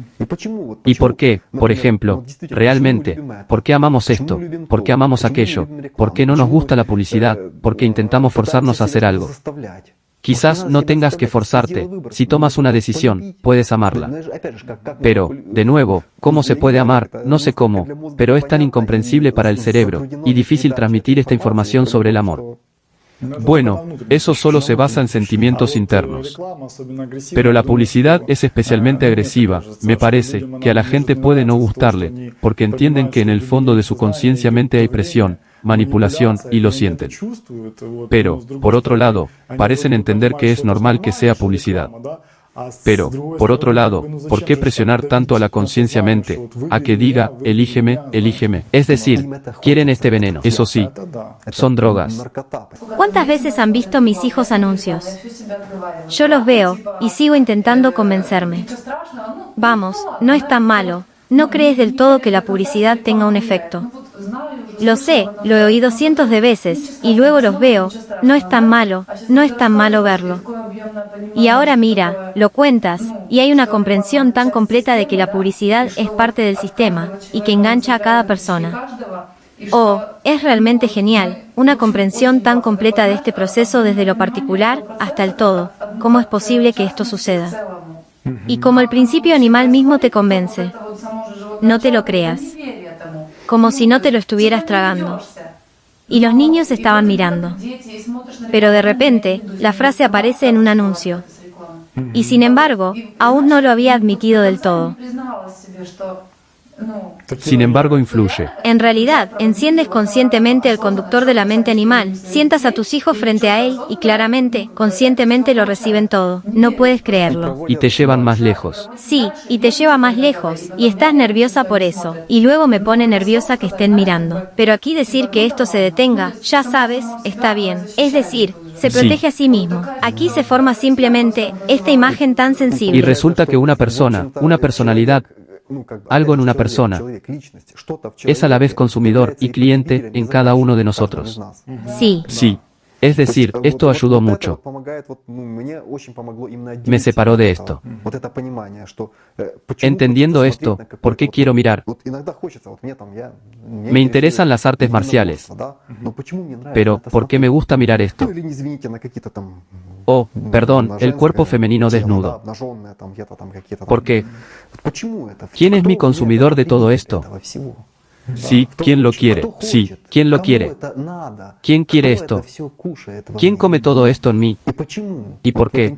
¿Y por qué? Por ejemplo, realmente, ¿por qué amamos esto? ¿Por qué amamos aquello? ¿Por qué no nos gusta la publicidad? ¿Por qué intentamos forzarnos a hacer algo? Quizás no tengas que forzarte. Si tomas una decisión, puedes amarla. Pero, de nuevo, ¿cómo se puede amar? No sé cómo, pero es tan incomprensible para el cerebro, y difícil transmitir esta información sobre el amor. Bueno, eso solo se basa en sentimientos internos. Pero la publicidad es especialmente agresiva, me parece, que a la gente puede no gustarle, porque entienden que en el fondo de su conciencia mente hay presión, manipulación, y lo sienten. Pero, por otro lado, parecen entender que es normal que sea publicidad. Pero, por otro lado, ¿por qué presionar tanto a la conciencia mente, a que diga, elígeme, elígeme? Es decir, quieren este veneno. Eso sí, son drogas. ¿Cuántas veces han visto mis hijos anuncios? Yo los veo, y sigo intentando convencerme. Vamos, no es tan malo. No crees del todo que la publicidad tenga un efecto. Lo sé, lo he oído cientos de veces, y luego los veo, no es tan malo, no es tan malo verlo. Y ahora mira, lo cuentas, y hay una comprensión tan completa de que la publicidad es parte del sistema, y que engancha a cada persona. Oh, es realmente genial, una comprensión tan completa de este proceso desde lo particular hasta el todo. ¿Cómo es posible que esto suceda? Y como el principio animal mismo te convence. No te lo creas. Como si no te lo estuvieras tragando. Y los niños estaban mirando. Pero de repente, la frase aparece en un anuncio. Y sin embargo, aún no lo había admitido del todo. Sin embargo, influye. En realidad, enciendes conscientemente el conductor de la mente animal, sientas a tus hijos frente a él y claramente, conscientemente lo reciben todo. No puedes creerlo. Y te llevan más lejos. Sí, y te lleva más lejos, y estás nerviosa por eso. Y luego me pone nerviosa que estén mirando. Pero aquí decir que esto se detenga, ya sabes, está bien. Es decir, se protege a sí mismo. Aquí se forma simplemente esta imagen tan sensible. Y resulta que una persona, una personalidad, algo en una persona, es a la vez consumidor y cliente en cada uno de nosotros. Sí. Sí. Es decir, esto ayudó mucho. Me separó de esto. Entendiendo esto, ¿por qué quiero mirar? Me interesan las artes marciales. Pero, ¿por qué me gusta mirar esto? Oh, perdón, el cuerpo femenino desnudo. ¿Por qué? ¿Quién es mi consumidor de todo esto? Sí, ¿quién lo quiere? Sí, ¿quién lo quiere? ¿Quién quiere esto? ¿Quién come todo esto en mí? ¿Y por qué?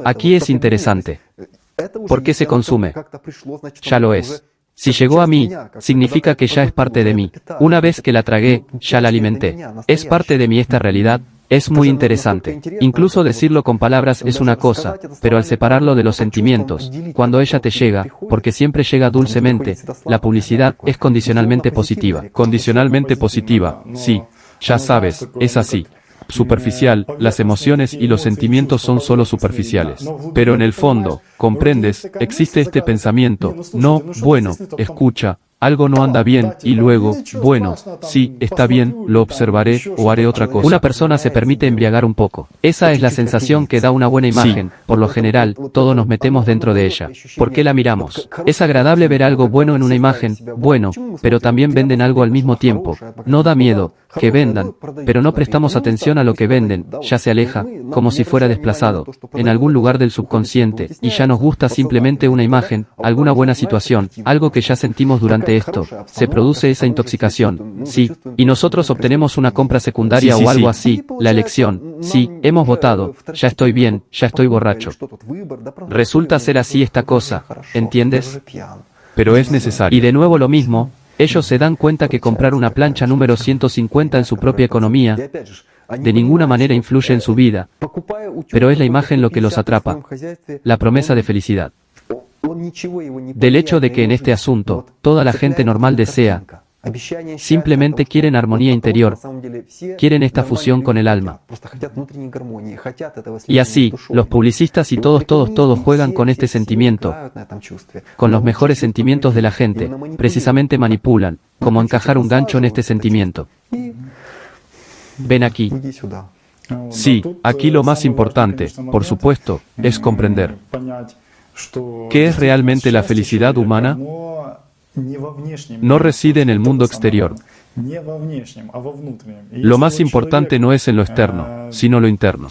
Aquí es interesante. ¿Por qué se consume? Ya lo es. Si llegó a mí, significa que ya es parte de mí. Una vez que la tragué, ya la alimenté. ¿Es parte de mí esta realidad? Es muy interesante. Incluso decirlo con palabras es una cosa, pero al separarlo de los sentimientos, cuando ella te llega, porque siempre llega dulcemente, la publicidad es condicionalmente positiva. Condicionalmente positiva, sí. Ya sabes, es así. Superficial, las emociones y los sentimientos son solo superficiales. Pero en el fondo, comprendes, existe este pensamiento, no, bueno, escucha, algo no anda bien, y luego, bueno, sí, está bien, lo observaré, o haré otra cosa. Una persona se permite embriagar un poco. Esa es la sensación que da una buena imagen. Por lo general, todos nos metemos dentro de ella. ¿Por qué la miramos? Es agradable ver algo bueno en una imagen, bueno, pero también venden algo al mismo tiempo. No da miedo, que vendan, pero no prestamos atención a lo que venden, ya se aleja, como si fuera desplazado, en algún lugar del subconsciente, y ya nos gusta simplemente una imagen, alguna buena situación, algo que ya sentimos durante esto, se produce esa intoxicación, sí, y nosotros obtenemos una compra secundaria o algo así, la elección, sí, hemos votado, ya estoy bien, ya estoy borracho. Resulta ser así esta cosa, ¿entiendes? Pero es necesario. Y de nuevo lo mismo, ellos se dan cuenta que comprar una plancha número 150 en su propia economía, de ninguna manera influye en su vida, pero es la imagen lo que los atrapa, la promesa de felicidad. Del hecho de que en este asunto, toda la gente normal desea, simplemente quieren armonía interior, quieren esta fusión con el alma. Y así, los publicistas y todos juegan con este sentimiento, con los mejores sentimientos de la gente, precisamente manipulan, como encajar un gancho en este sentimiento. Ven aquí. Sí, aquí lo más importante, por supuesto, es comprender ¿qué es realmente la felicidad humana? No reside en el mundo exterior. Lo más importante no es en lo externo, sino lo interno.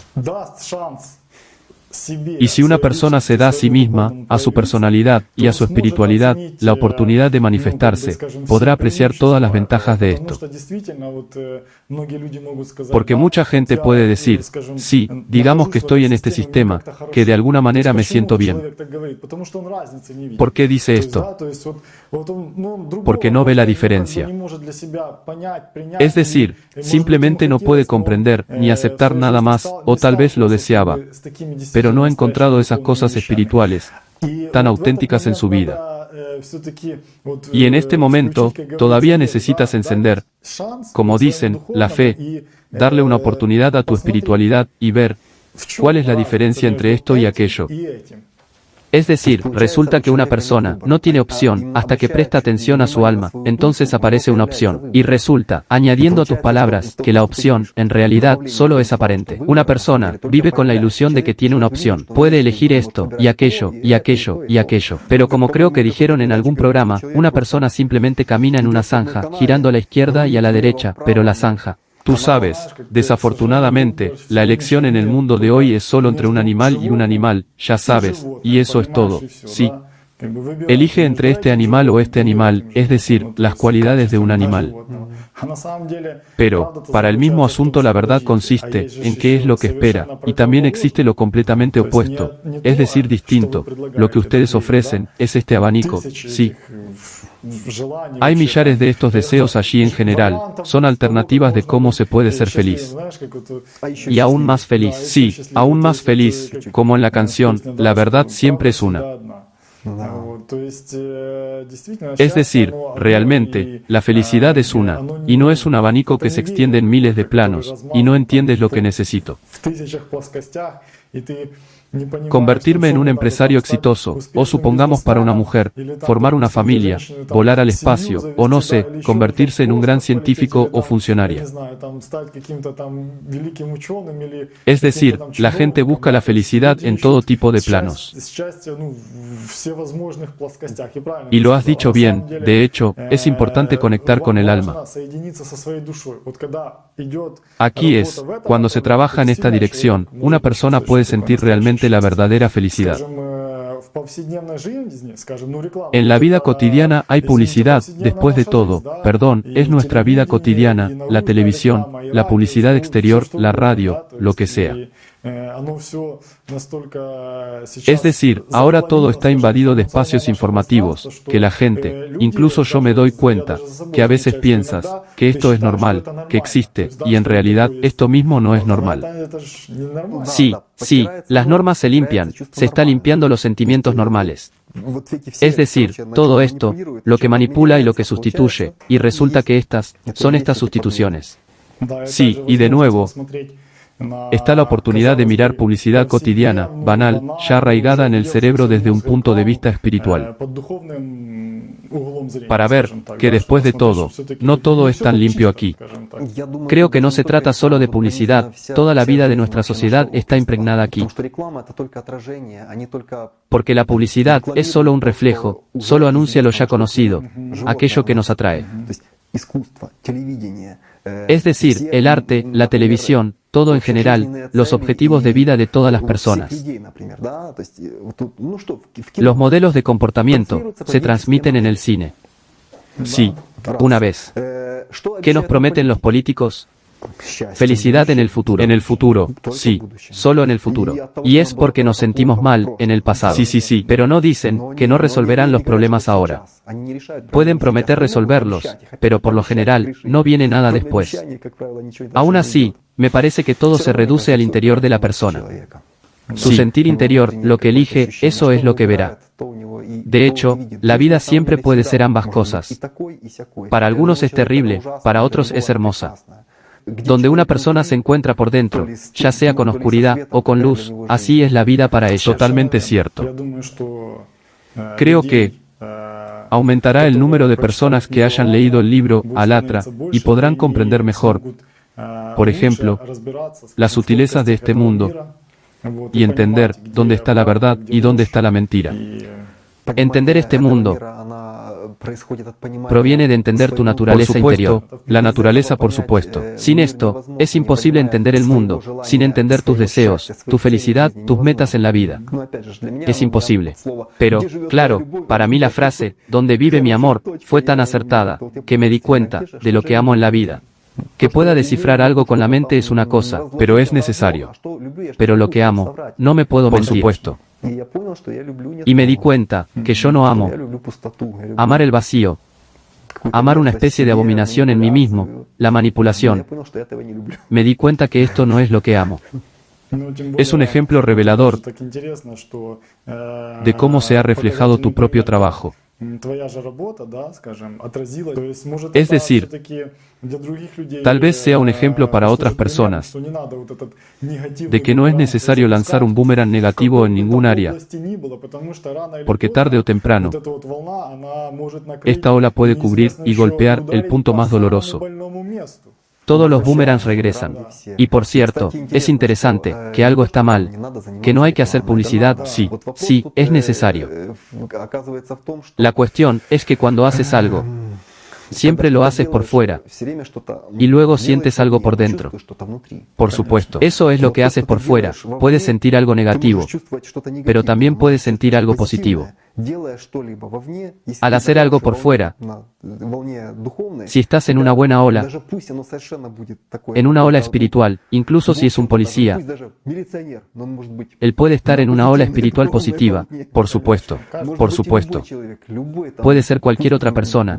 Y si una persona se da a sí misma, a su personalidad y a su espiritualidad, la oportunidad de manifestarse, podrá apreciar todas las ventajas de esto. Porque mucha gente puede decir, sí, digamos que estoy en este sistema, que de alguna manera me siento bien. ¿Por qué dice esto? Porque no ve la diferencia. Es decir, simplemente no puede comprender ni aceptar nada más, o tal vez lo deseaba, pero no ha encontrado esas cosas espirituales tan auténticas en su vida. Y en este momento, todavía necesitas encender, como dicen, la fe, darle una oportunidad a tu espiritualidad y ver cuál es la diferencia entre esto y aquello. Es decir, resulta que una persona no tiene opción hasta que presta atención a su alma, entonces aparece una opción. Y resulta, añadiendo a tus palabras, que la opción, en realidad, solo es aparente. Una persona vive con la ilusión de que tiene una opción. Puede elegir esto, y aquello, y aquello, y aquello. Pero como creo que dijeron en algún programa, una persona simplemente camina en una zanja, girando a la izquierda y a la derecha, pero la zanja. Tú sabes, desafortunadamente, la elección en el mundo de hoy es solo entre un animal y un animal, ya sabes, y eso es todo, sí. Elige entre este animal o este animal, es decir, las cualidades de un animal. Pero, para el mismo asunto la verdad consiste en qué es lo que espera, y también existe lo completamente opuesto, es decir, distinto. Lo que ustedes ofrecen es este abanico, sí. Hay millares de estos deseos allí en general, son alternativas de cómo se puede ser feliz. Y aún más feliz. Sí, aún más feliz, como en la canción, la verdad siempre es una. Es decir, realmente, la felicidad es una, y no es un abanico que se extiende en miles de planos, y no entiendes lo que necesito. Convertirme en un empresario exitoso, o supongamos para una mujer, formar una familia, volar al espacio, o no sé, convertirse en un gran científico o funcionaria. Es decir, la gente busca la felicidad en todo tipo de planos. Y lo has dicho bien, de hecho, es importante conectar con el alma. Aquí es, cuando se trabaja en esta dirección, una persona puede sentir realmente la verdadera felicidad. En la vida cotidiana hay publicidad, después de todo, perdón, es nuestra vida cotidiana, la televisión, la publicidad exterior, la radio, lo que sea. Es decir, ahora todo está invadido de espacios informativos, que la gente, incluso yo me doy cuenta, que a veces piensas, que esto es normal, que existe, y en realidad, esto mismo no es normal. Sí, las normas se limpian, se está limpiando los sentimientos normales. Es decir, todo esto, lo que manipula y lo que sustituye, y resulta que estas sustituciones. Sí, y de nuevo, está la oportunidad de mirar publicidad cotidiana, banal, ya arraigada en el cerebro desde un punto de vista espiritual. Para ver que después de todo, no todo es tan limpio aquí. Creo que no se trata solo de publicidad, toda la vida de nuestra sociedad está impregnada aquí. Porque la publicidad es solo un reflejo, solo anuncia lo ya conocido, aquello que nos atrae. Es decir, el arte, la televisión, todo en general, los objetivos de vida de todas las personas. Los modelos de comportamiento se transmiten en el cine. sí, Una vez. ¿Qué nos prometen los políticos? Felicidad en el futuro. En el futuro, sí, solo en el futuro. Y es porque nos sentimos mal en el pasado. Sí. Pero no dicen que no resolverán los problemas ahora. Pueden prometer resolverlos, pero por lo general, no viene nada después. Aún así, me parece que todo se reduce al interior de la persona. Su sentir interior, lo que elige, eso es lo que verá. De hecho, la vida siempre puede ser ambas cosas. Para algunos es terrible, para otros es hermosa. Donde una persona se encuentra por dentro, ya sea con oscuridad o con luz, así es la vida para ella. Totalmente cierto. Creo que aumentará el número de personas que hayan leído el libro Alatra y podrán comprender mejor, por ejemplo, las sutilezas de este mundo y entender dónde está la verdad y dónde está la mentira. Entender este mundo proviene de entender tu naturaleza interior. La naturaleza, por supuesto. Sin esto, es imposible entender el mundo, sin entender tus deseos, tu felicidad, tus metas en la vida. Es imposible. Pero, claro, para mí la frase, donde vive mi amor, fue tan acertada, que me di cuenta de lo que amo en la vida. Que pueda descifrar algo con la mente es una cosa, Pero es necesario. pero lo que amo, no me puedo Por mentir. supuesto. Y me di cuenta que yo no amo. Amar el vacío. Amar una especie de abominación en mí mismo, la manipulación. Me di cuenta que esto no es lo que amo. Es un ejemplo revelador de cómo se ha reflejado tu propio trabajo. Es decir, Tal vez sea un ejemplo para otras personas de que no es necesario lanzar un boomerang negativo en ningún área, porque tarde o temprano esta ola puede cubrir y golpear el punto más doloroso. todos los boomerangs regresan. Y por cierto, es interesante que algo está mal, que no hay que hacer publicidad, sí, es necesario. La cuestión es que cuando haces algo, siempre lo haces por fuera, y luego sientes algo por dentro. Por supuesto. Eso es lo que haces por fuera. Puedes sentir algo negativo, pero también puedes sentir algo positivo. Al hacer algo por fuera, si estás en una buena ola, en una ola espiritual, incluso si es un policía, él puede estar en una ola espiritual positiva. Por supuesto. Por supuesto. Puede ser cualquier otra persona,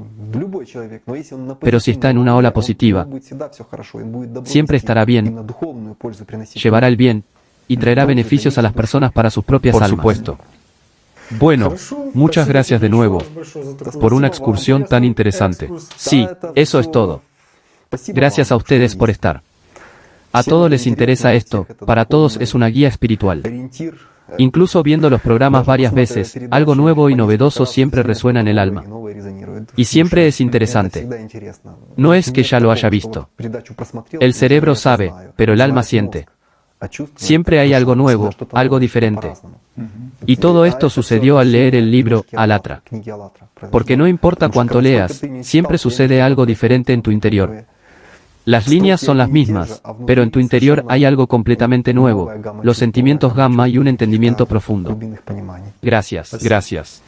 pero si está en una ola positiva, siempre estará bien, llevará el bien y traerá beneficios a las personas para sus propias Por almas. supuesto. Bueno, muchas gracias de nuevo por una excursión tan interesante. Sí, eso es todo. Gracias a ustedes por estar. A todos les interesa esto, para todos es una guía espiritual. Incluso viendo los programas varias veces, algo nuevo y novedoso siempre resuena en el alma. Y siempre es interesante. No es que ya lo haya visto. El cerebro sabe, pero el alma siente. Siempre hay algo nuevo, algo diferente. Y todo esto sucedió al leer el libro Alatra. Porque no importa cuánto leas, siempre sucede algo diferente en tu interior. Las líneas son las mismas, pero en tu interior hay algo completamente nuevo, los sentimientos gamma y un entendimiento profundo. Gracias. Gracias.